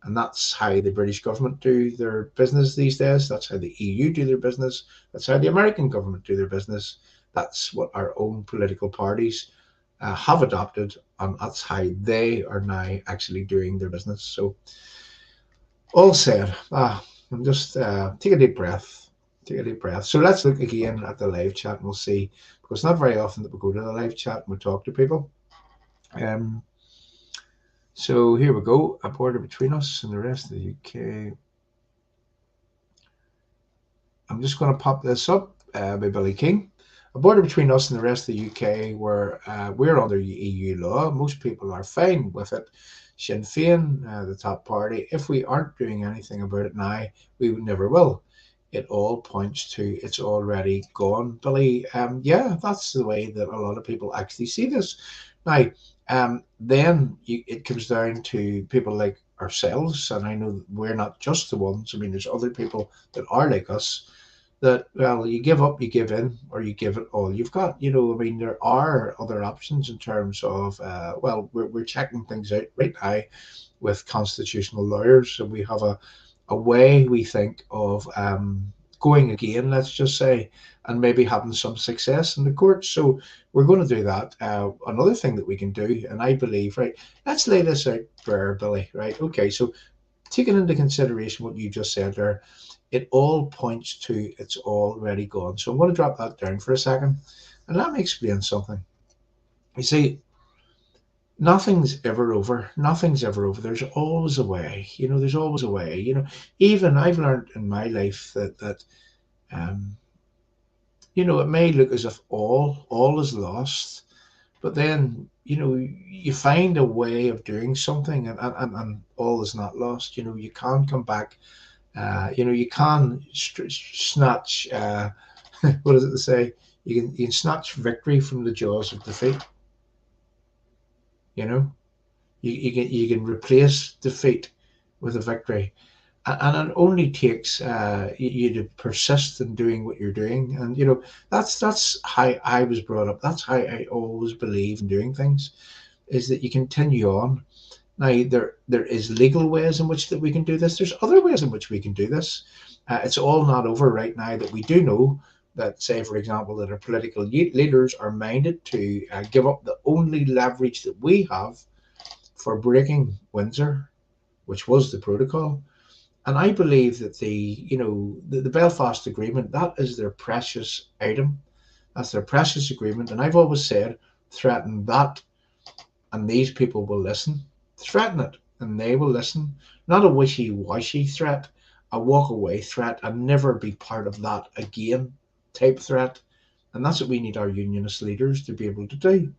And that's how the British government do their business these days. That's how the EU do their business. That's how the American government do their business. That's what our own political parties have adopted, and that's how they are now actually doing their business. So, all said, I'm just take a deep breath. Take a deep breath. So let's look again at the live chat, and we'll see, because it's not very often that we go to the live chat and we talk to people. So here we go. A border between us and the rest of the UK. I'm just going to pop this up by Billy King. A border between us and the rest of the UK where we're under EU law. Most people are fine with it. Sinn Féin, the top party, if we aren't doing anything about it now, we never will. It all points to it's already gone, Billy. Yeah, that's the way that a lot of people actually see this. Now, then it comes down to people like ourselves, and I know we're not just the ones. I mean, there's other people that are like us, that, well, you give up, you give in, or you give it all you've got. I mean, there are other options in terms of, we're checking things out right now with constitutional lawyers, and we have a way, we think, of going again, let's just say, and maybe having some success in the courts. So we're going to do that. Another thing that we can do, and I believe, right, let's lay this out there, Billy, right? Okay, so taking into consideration what you just said there, it all points to it's already gone. So I'm going to drop that down for a second, and let me explain something. You see, nothing's ever over. Nothing's ever over. There's always a way. There's always a way. Even I've learned in my life that it may look as if all is lost, but then you find a way of doing something, and all is not lost. You can come back. You can snatch. What does it say? You can snatch victory from the jaws of defeat. You can replace defeat with a victory, and it only takes you to persist in doing what you're doing. And that's how I was brought up. That's how I always believe in doing things, is that you continue on. Now, there is legal ways in which that we can do this. There's other ways in which we can do this. It's all not over right now. That we do know that, say, for example, that our political leaders are minded to give up the only leverage that we have for breaking Windsor, which was the protocol. And I believe that the Belfast Agreement, that is their precious item. That's their precious agreement. And I've always said, threaten that, and these people will listen. Threaten it, and they will listen. Not a wishy-washy threat, a walk-away threat, and never be part of that again type threat. And that's what we need our unionist leaders to be able to do,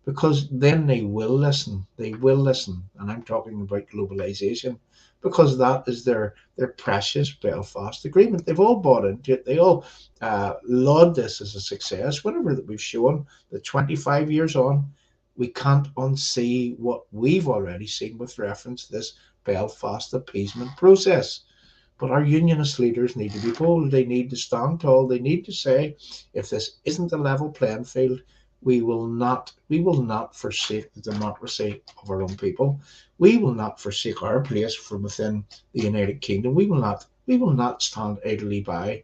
because then they will listen. They will listen. And I'm talking about globalisation, because that is their precious Belfast Agreement. They've all bought into it. They all laud this as a success. Whenever that we've shown that 25 years on, we can't unsee what we've already seen with reference to this Belfast appeasement process. But our unionist leaders need to be bold. They need to stand tall. They need to say, if this isn't a level playing field, we will not forsake the democracy of our own people. We will not forsake our place from within the United Kingdom. We will not stand idly by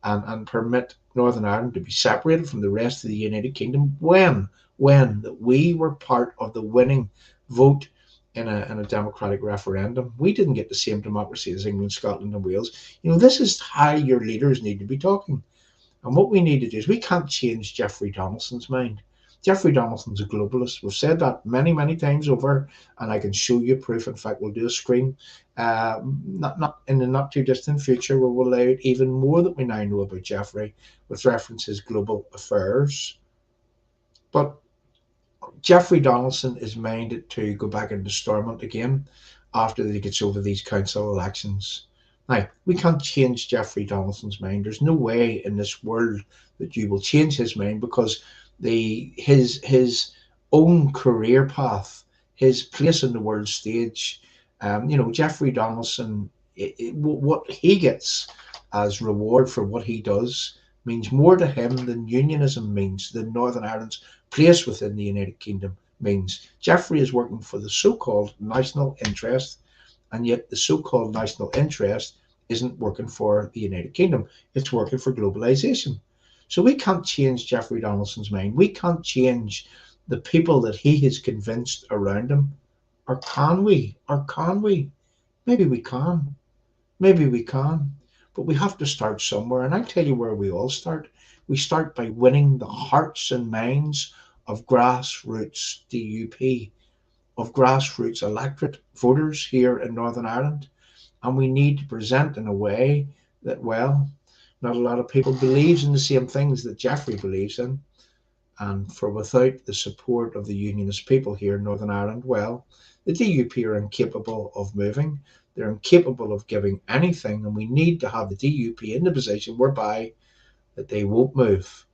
and permit Northern Ireland to be separated from the rest of the United Kingdom when we were part of the winning vote in a democratic referendum. We didn't get the same democracy as England, Scotland and Wales. This is how your leaders need to be talking. And what we need to do is, we can't change Jeffrey Donaldson's mind. Jeffrey Donaldson's a globalist. We've said that many, many times over, and I can show you proof. In fact, we'll do a screen not in the not too distant future where we'll lay out even more that we now know about Jeffrey with references global affairs. But Jeffrey Donaldson is minded to go back into Stormont again after he gets over these council elections. Now, we can't change Jeffrey Donaldson's mind. There's no way in this world that you will change his mind, because his own career path, his place in the world stage, Jeffrey Donaldson, what he gets as reward for what he does means more to him than unionism means, than Northern Ireland's place within the United Kingdom means. Jeffrey is working for the so-called national interest, and yet the so-called national interest isn't working for the United Kingdom. It's working for globalisation. So we can't change Jeffrey Donaldson's mind. We can't change the people that he has convinced around him. Or can we? Maybe we can. Maybe we can. But we have to start somewhere. And I'll tell you where we all start. We start by winning the hearts and minds of grassroots DUP, of grassroots electorate voters here in Northern Ireland. And we need to present in a way that, well, not a lot of people believes in the same things that Jeffrey believes in. And for without the support of the unionist people here in Northern Ireland, well, the DUP are incapable of moving. They're incapable of giving anything. And we need to have the DUP in the position whereby that they won't move,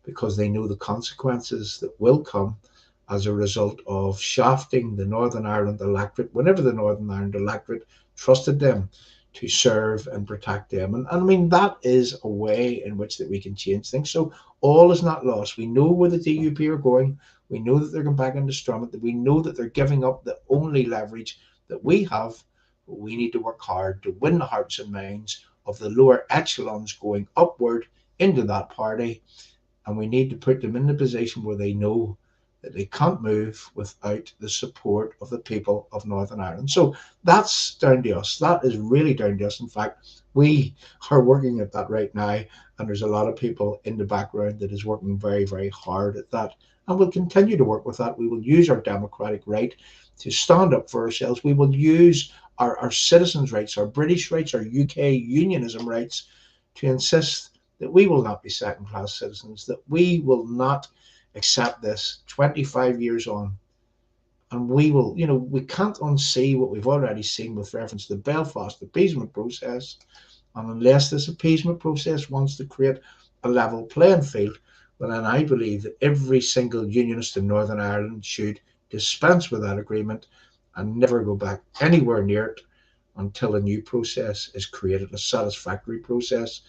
because they know the consequences that will come as a result of shafting the Northern Ireland electorate whenever the Northern Ireland electorate trusted them to serve and protect them. And I mean, that is a way in which that we can change things. So all is not lost. We know where the DUP are going. We know that they're going back into Stormont. We know that they're giving up the only leverage that we have. But we need to work hard to win the hearts and minds of the lower echelons going upward into that party. And we need to put them in the position where they know that they can't move without the support of the people of Northern Ireland. So that's down to us. That is really down to us. In fact, we are working at that right now, and there's a lot of people in the background that is working very, very hard at that. And we'll continue to work with that. We will use our democratic right to stand up for ourselves. We will use our citizens' rights, our British rights, our UK unionism rights to insist that we will not be second-class citizens, that we will not accept this 25 years on. And we will, we can't unsee what we've already seen with reference to the Belfast appeasement process. And unless this appeasement process wants to create a level playing field, well, then I believe that every single unionist in Northern Ireland should dispense with that agreement and never go back anywhere near it until a new process is created, a satisfactory process,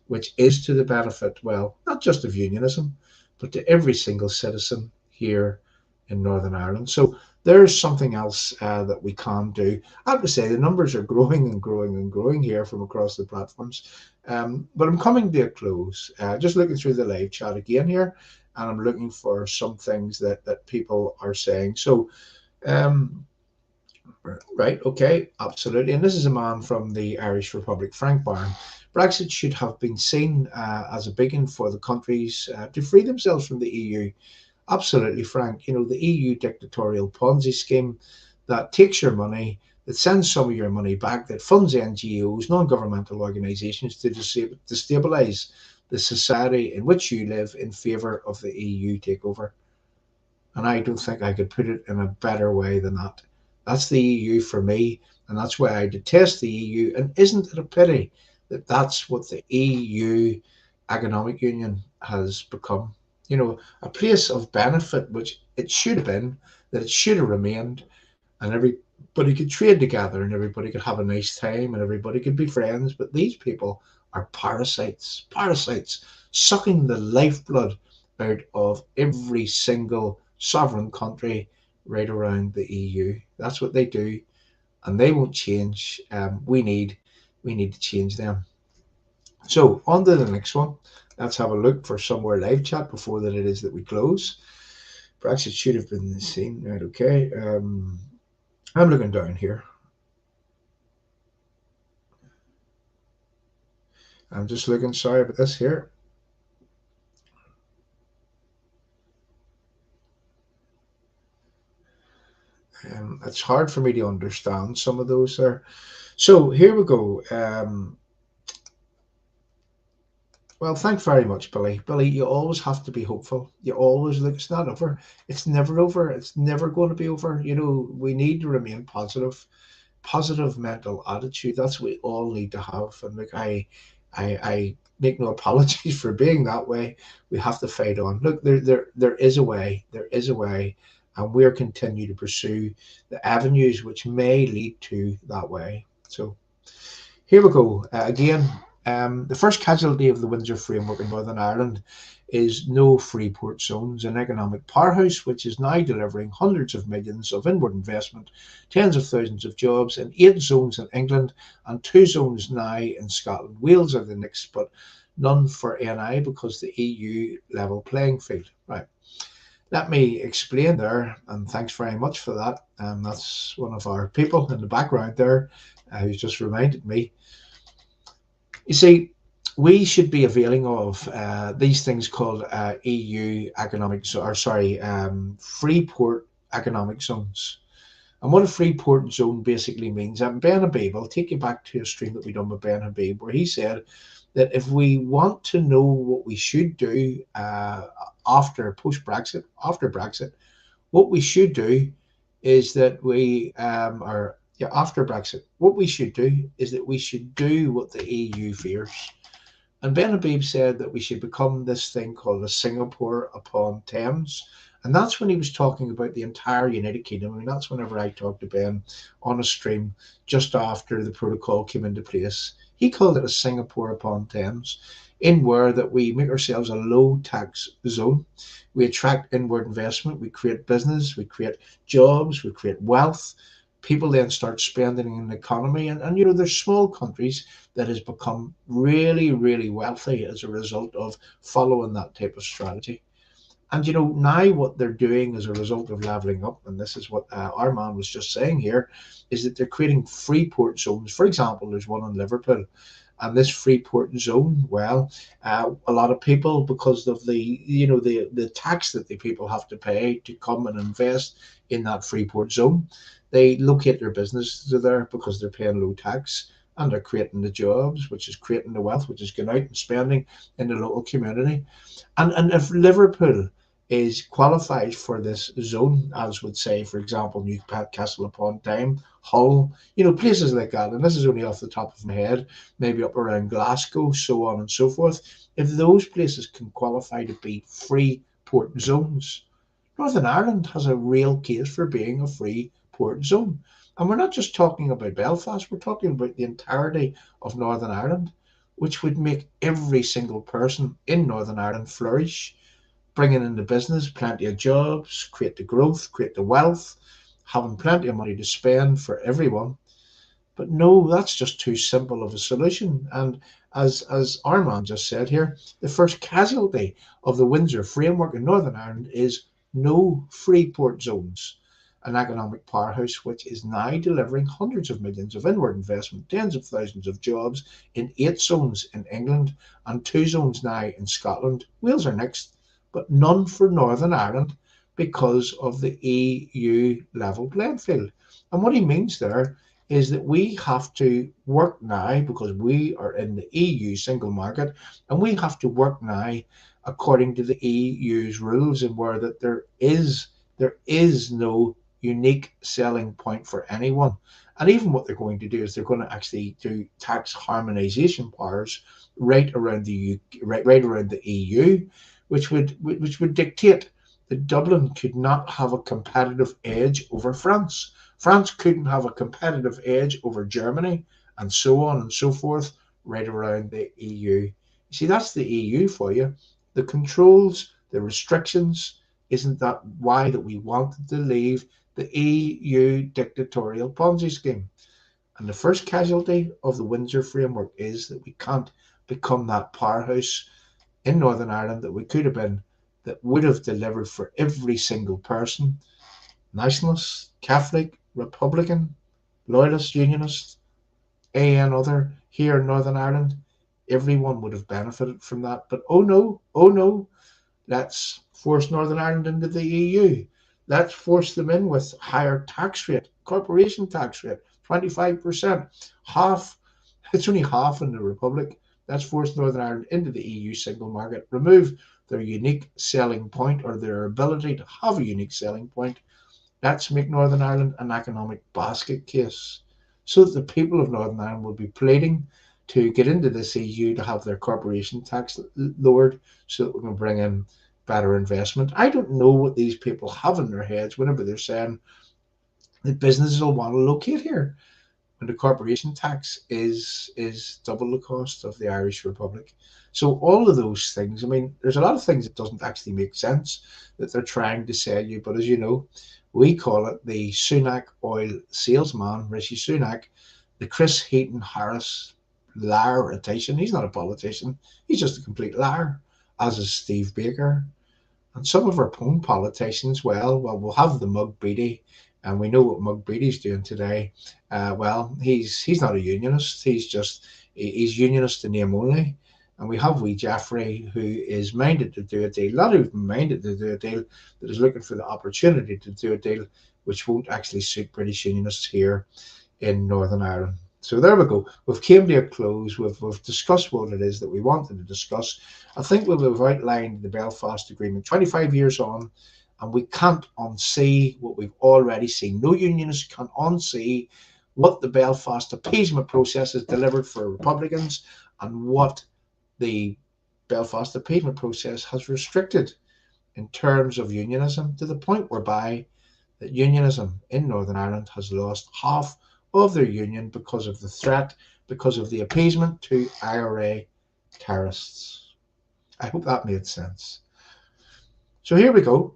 which is to the benefit, well, not just of unionism, but to every single citizen here in Northern Ireland. So there's something else that we can do. I have to say, the numbers are growing and growing and growing here from across the platforms. But I'm coming to a close. Just looking through the live chat again here, and I'm looking for some things that people are saying. So, right, okay, absolutely. And this is a man from the Irish Republic, Frank Byrne. Brexit should have been seen as a beacon for the countries to free themselves from the EU. Absolutely, Frank. The EU dictatorial Ponzi scheme that takes your money, that sends some of your money back, that funds NGOs, non-governmental organisations to destabilise the society in which you live in favour of the EU takeover. And I don't think I could put it in a better way than that. That's the EU for me, and that's why I detest the EU. And isn't it a pity that that's what the EU economic union has become? You know, a place of benefit, which it should have been, that it should have remained, and everybody could trade together and everybody could have a nice time and everybody could be friends. But these people are parasites, sucking the lifeblood out of every single sovereign country right around the EU. That's what they do, and they won't change. We need to change them. So on to the next one. Let's have a look for somewhere live chat before that it is that we close. Brexit should have been seen. Right, okay. I'm looking down here. I'm just looking, sorry about this here. It's hard for me to understand some of those there. So here we go. Well, thanks very much, Billy. Billy, you always have to be hopeful. You always look, it's not over. It's never over. It's never going to be over. You know, we need to remain positive mental attitude. That's what we all need to have. And look, I make no apologies for being that way. We have to fight on. Look, there is a way. There is a way. And we're continue to pursue the avenues which may lead to that way. So here we go. Again, the first casualty of the Windsor Framework in Northern Ireland is no free port zones, an economic powerhouse which is now delivering hundreds of millions of inward investment, tens of thousands of jobs in 8 zones in England and 2 zones now in Scotland. Wales are the next, but none for NI because the EU level playing field. Right. Let me explain there, and thanks very much for that. That's one of our people in the background there who's just reminded me. You see, we should be availing of these things called EU economic, free port economic zones. And what a free port zone basically means, Ben Habib, I'll take you back to a stream that we done with Ben Habib, where he said that if we want to know what we should do after Brexit, what we should do is that after Brexit, what we should do is that we should do what the EU fears. And Ben Habib said that we should become this thing called a Singapore upon Thames. And that's when he was talking about the entire United Kingdom. I mean, that's whenever I talked to Ben on a stream just after the protocol came into place. He called it a Singapore upon Thames, in where that we make ourselves a low tax zone. We attract inward investment, we create business, we create jobs, we create wealth. People then start spending in the economy. And you know, there's small countries that has become really, really wealthy as a result of following that type of strategy. And you know, now what they're doing as a result of levelling up, and this is what our man was just saying here, is that they're creating free port zones. For example, there's one in Liverpool, and this free port zone, well, a lot of people, because of the tax that the people have to pay to come and invest in that free port zone, they locate their businesses there because they're paying low tax, and they're creating the jobs, which is creating the wealth, which is going out and spending in the local community. And if Liverpool is qualified for this zone, as would say, for example, Newcastle upon Tyne, Hull, you know, places like that, and this is only off the top of my head, maybe up around Glasgow, so on and so forth. If those places can qualify to be free port zones, Northern Ireland has a real case for being a free port zone. And we're not just talking about Belfast, we're talking about the entirety of Northern Ireland, which would make every single person in Northern Ireland flourish, bringing in the business, plenty of jobs, create the growth, create the wealth, having plenty of money to spend for everyone. But no, that's just too simple of a solution. And as our man just said here, the first casualty of the Windsor Framework in Northern Ireland is no free port zones, an economic powerhouse which is now delivering hundreds of millions of inward investment, tens of thousands of jobs in 8 zones in England and 2 zones now in Scotland. Wales are next, but none for Northern Ireland because of the EU level playing field. And what he means there is that we have to work now, because we are in the EU single market, and we have to work now according to the EU's rules, and where that there is no unique selling point for anyone. And even what they're going to do is they're going to actually do tax harmonization powers right around the right around the EU, which would dictate that Dublin could not have a competitive edge over France. France couldn't have a competitive edge over Germany, and so on and so forth, right around the EU. You see, that's the EU for you. The controls, the restrictions. Isn't that why that we wanted to leave the EU dictatorial Ponzi scheme? And the first casualty of the Windsor framework is that we can't become that powerhouse in Northern Ireland that we could have been, that would have delivered for every single person, nationalist, Catholic, Republican, Loyalist, Unionist, and other here in Northern Ireland. Everyone would have benefited from that. But oh no, let's force Northern Ireland into the EU. Let's force them in with higher tax rate, corporation tax rate, 25%. Half, it's only half in the Republic. Let's force Northern Ireland into the EU single market, remove their unique selling point, or their ability to have a unique selling point. Let's make Northern Ireland an economic basket case, so that the people of Northern Ireland will be pleading to get into this EU, to have their corporation tax lowered, so that we can bring in better investment. I don't know what these people have in their heads whenever they're saying that businesses will want to locate here, when the corporation tax is double the cost of the Irish Republic. So all of those things, I mean, there's a lot of things that doesn't actually make sense that they're trying to sell you. But as you know, we call it the Sunak oil salesman, Rishi Sunak, the Chris Heaton Harris liar politician. He's not a politician. He's just a complete liar, as is Steve Baker. And some of our own politicians, well, we'll have the Mug Beatty, and we know what Mug Beatty's doing today. Well, he's not a unionist. He's unionist in name only. And we have wee Jeffrey, who is minded to do a deal, not even minded to do a deal, that is looking for the opportunity to do a deal which won't actually suit British unionists here in Northern Ireland. So there we go. We've came to a close. We've discussed what it is that we wanted to discuss. I think we'll have outlined the Belfast Agreement 25 years on, and we can't unsee what we've already seen. No unionist can unsee what the Belfast appeasement process has delivered for Republicans, and what the Belfast appeasement process has restricted in terms of unionism, to the point whereby that unionism in Northern Ireland has lost half of their union because of the threat, because of the appeasement to IRA terrorists. I hope that made sense. So here we go.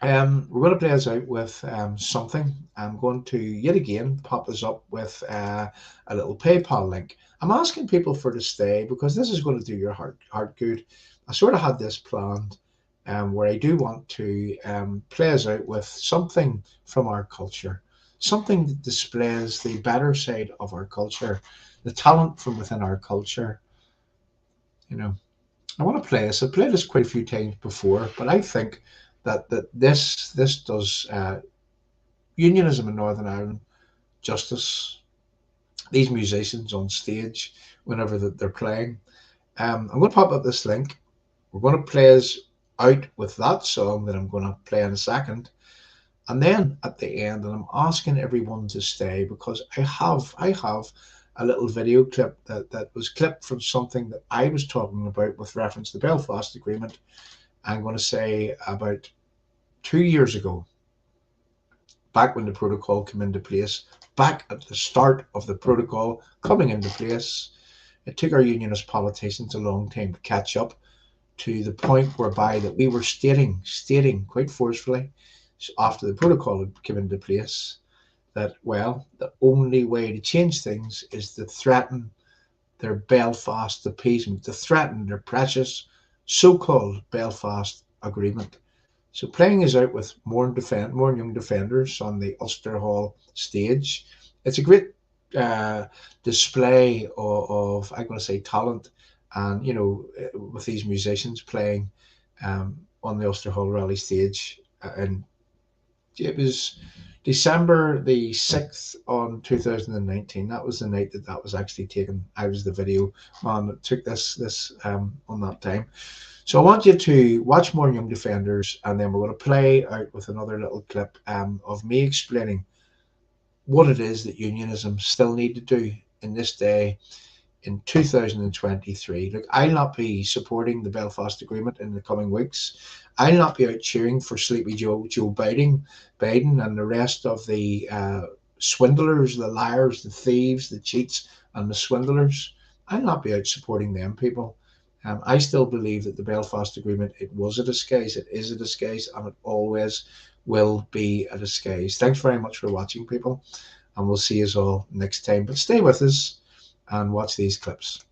We're going to play us out with something. I'm going to yet again pop us up with a little PayPal link. I'm asking people for to stay, because this is going to do your heart good. I sort of had this planned, where I do want to play us out with something from our culture, something that displays the better side of our culture, the talent from within our culture. You know, I want to play this. I've played this quite a few times before, but I think that this does unionism in Northern Ireland justice. These musicians on stage, whenever they're playing. I'm going to pop up this link. We're going to play us out with that song that I'm going to play in a second. And then at the end, and I'm asking everyone to stay, because I have a little video clip that was clipped from something that I was talking about with reference to the Belfast Agreement. I'm going to say about 2 years ago, back when the protocol came into place, back at the start of the protocol coming into place, it took our unionist politicians a long time to catch up to the point whereby that we were stating quite forcefully, after the protocol had come into place, that, well, the only way to change things is to threaten their Belfast appeasement, to threaten their precious so-called Belfast Agreement. So playing is out with more young defenders on the Ulster Hall stage. It's a great display of I'm going to say, talent, and, you know, with these musicians playing on the Ulster Hall rally stage, and It was December the 6th on 2019. That was the night that was actually taken. I was the video man that took this on that time. So I want you to watch more Young Defenders, and then we're going to play out with another little clip of me explaining what it is that unionism still need to do in this day in 2023. Look, I'll not be supporting the Belfast Agreement in the coming weeks. I'll not be out cheering for Sleepy Joe Biden and the rest of the swindlers, the liars, the thieves, the cheats, and the swindlers. I'll not be out supporting them people. I still believe that the Belfast Agreement, it was a disguise, it is a disguise, and it always will be a disguise. Thanks very much for watching, people, and we'll see you all next time. But stay with us and watch these clips.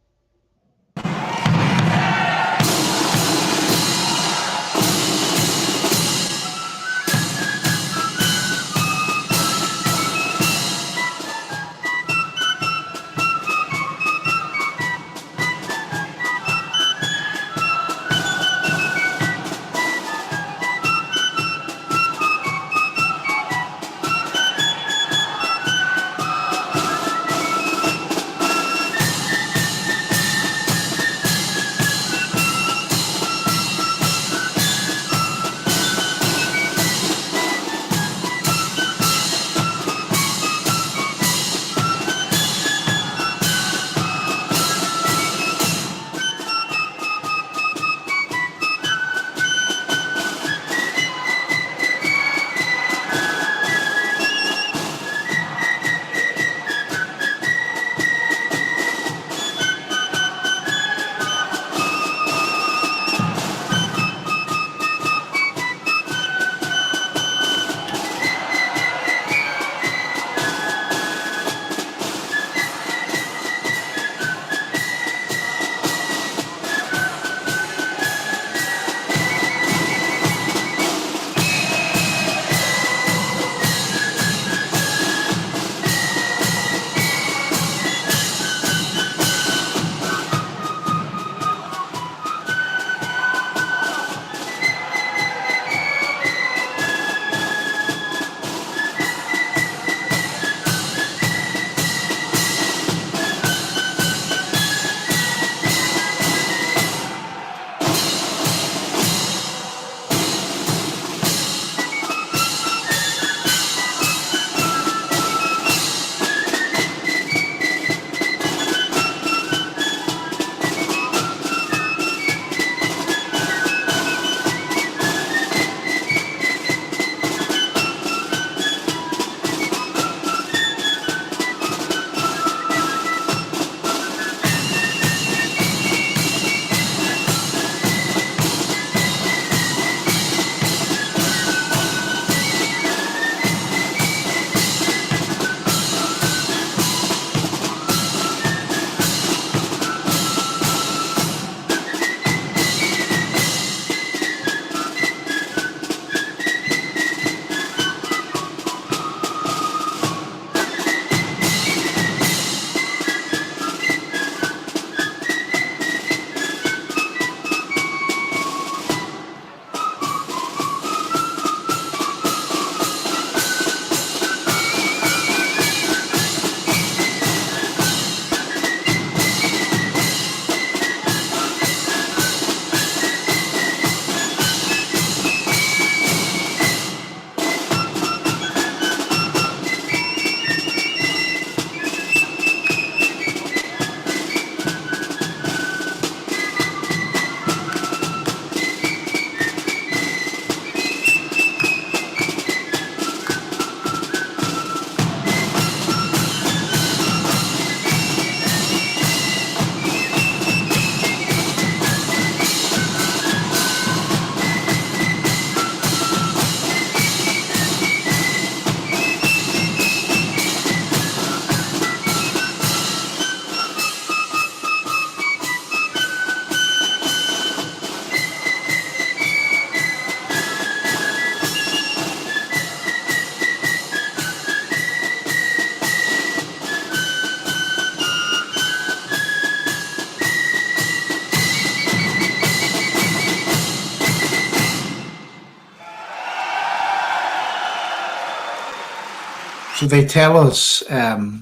So they tell us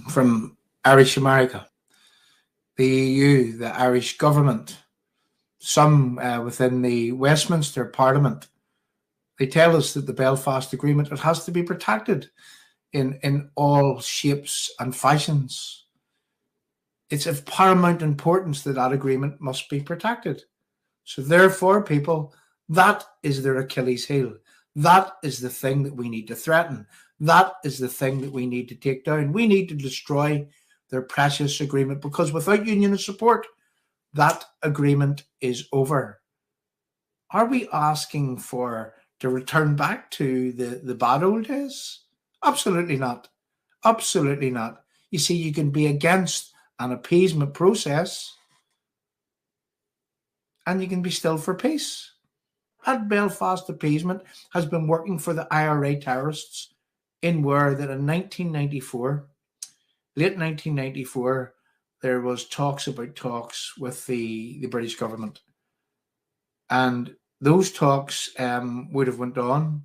from Irish America, the EU, the Irish government, some within the Westminster Parliament, they tell us that the Belfast Agreement, it has to be protected in all shapes and fashions. It's of paramount importance that that agreement must be protected. So therefore, people, that is their Achilles heel. That is the thing that we need to threaten. That is the thing that we need to take down. We need to destroy their precious agreement, because without Unionist support, that agreement is over. Are we asking to return back to the bad old days? Absolutely not. Absolutely not. You see, you can be against an appeasement process and you can be still for peace. That Belfast appeasement has been working for the IRA terrorists in where that in 1994, late 1994, there was talks with the British government. And those talks would have went on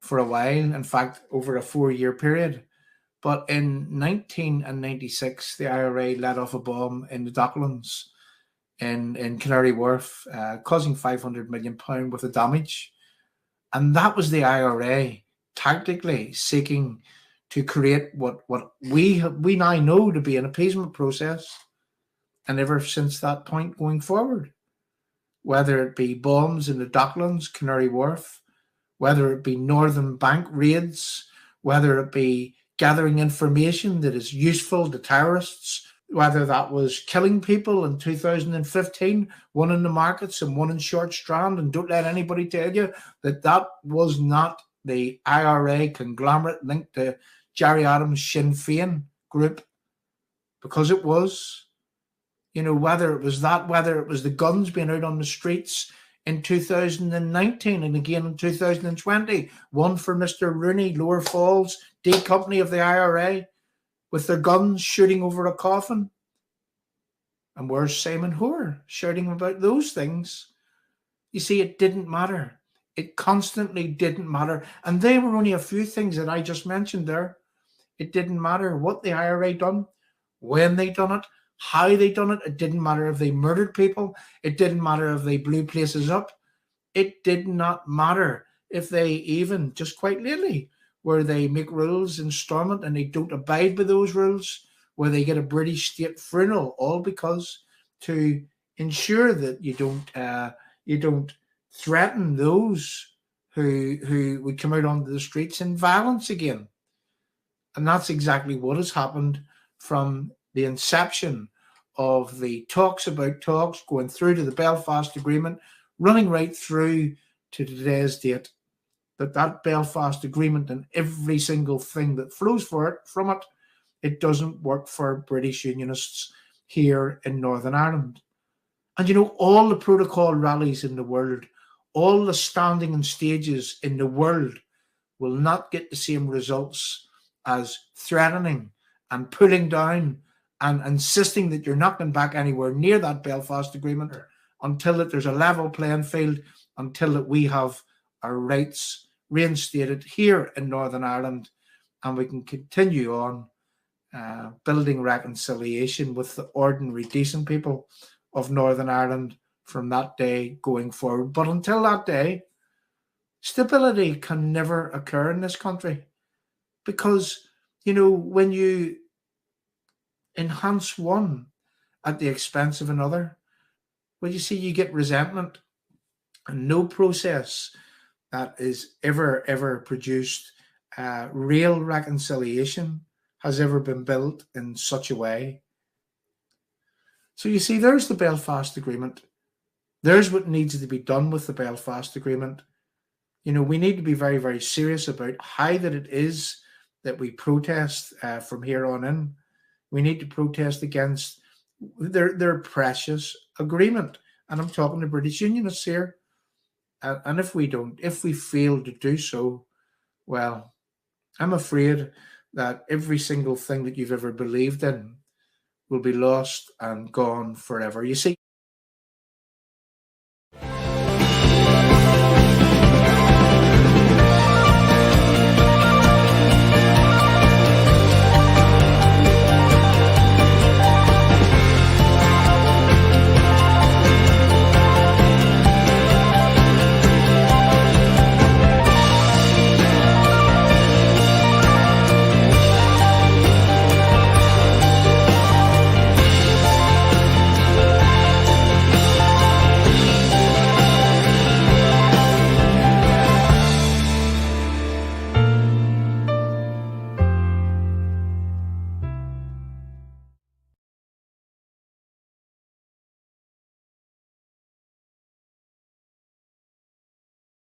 for a while, in fact, over a 4-year period. But in 1996, the IRA let off a bomb in the Docklands in Canary Wharf, causing £500 million worth of damage. And that was the IRA tactically seeking to create what we now know to be an appeasement process. And ever since that point going forward, whether it be bombs in the Docklands, Canary Wharf, whether it be Northern Bank raids, whether it be gathering information that is useful to terrorists, whether that was killing people in 2015, one in the markets and one in Short Strand, and don't let anybody tell you that that was not the IRA conglomerate linked to Gerry Adams' Sinn Féin group, because it was. You know, whether it was that, whether it was the guns being out on the streets in 2019 and again in 2020, one for Mr. Rooney, Lower Falls, D Company of the IRA, with their guns shooting over a coffin. And where's Simon Hoare shouting about those things? You see, it didn't matter. It constantly didn't matter. And they were only a few things that I just mentioned there. It didn't matter what the IRA done, when they done it, how they done it. It didn't matter if they murdered people. It didn't matter if they blew places up. It did not matter if they even, just quite lately, where they make rules in Stormont and they don't abide by those rules, where they get a British state funeral, all because to ensure that you don't threaten those who would come out onto the streets in violence again. And that's exactly what has happened from the inception of the talks about talks, going through to the Belfast Agreement, running right through to today's date. That Belfast Agreement and every single thing that flows from it, it doesn't work for British Unionists here in Northern Ireland. And you know, all the protocol rallies in the world, all the standing on stages in the world will not get the same results as threatening and pulling down and insisting that you're not going back anywhere near that Belfast Agreement until that there's a level playing field, until that we have our rights reinstated here in Northern Ireland, and we can continue on building reconciliation with the ordinary decent people of Northern Ireland from that day going forward. But until that day, stability can never occur in this country, because, you know, when you enhance one at the expense of another, well, you see, you get resentment, and no process that is ever produced real reconciliation has ever been built in such a way. So you see, there's the Belfast Agreement. There's what needs to be done with the Belfast Agreement. You know, we need to be very, very serious about how that it is that we protest from here on in. We need to protest against their precious agreement. And I'm talking to British Unionists here. And if we fail to do so, well, I'm afraid that every single thing that you've ever believed in will be lost and gone forever. You see,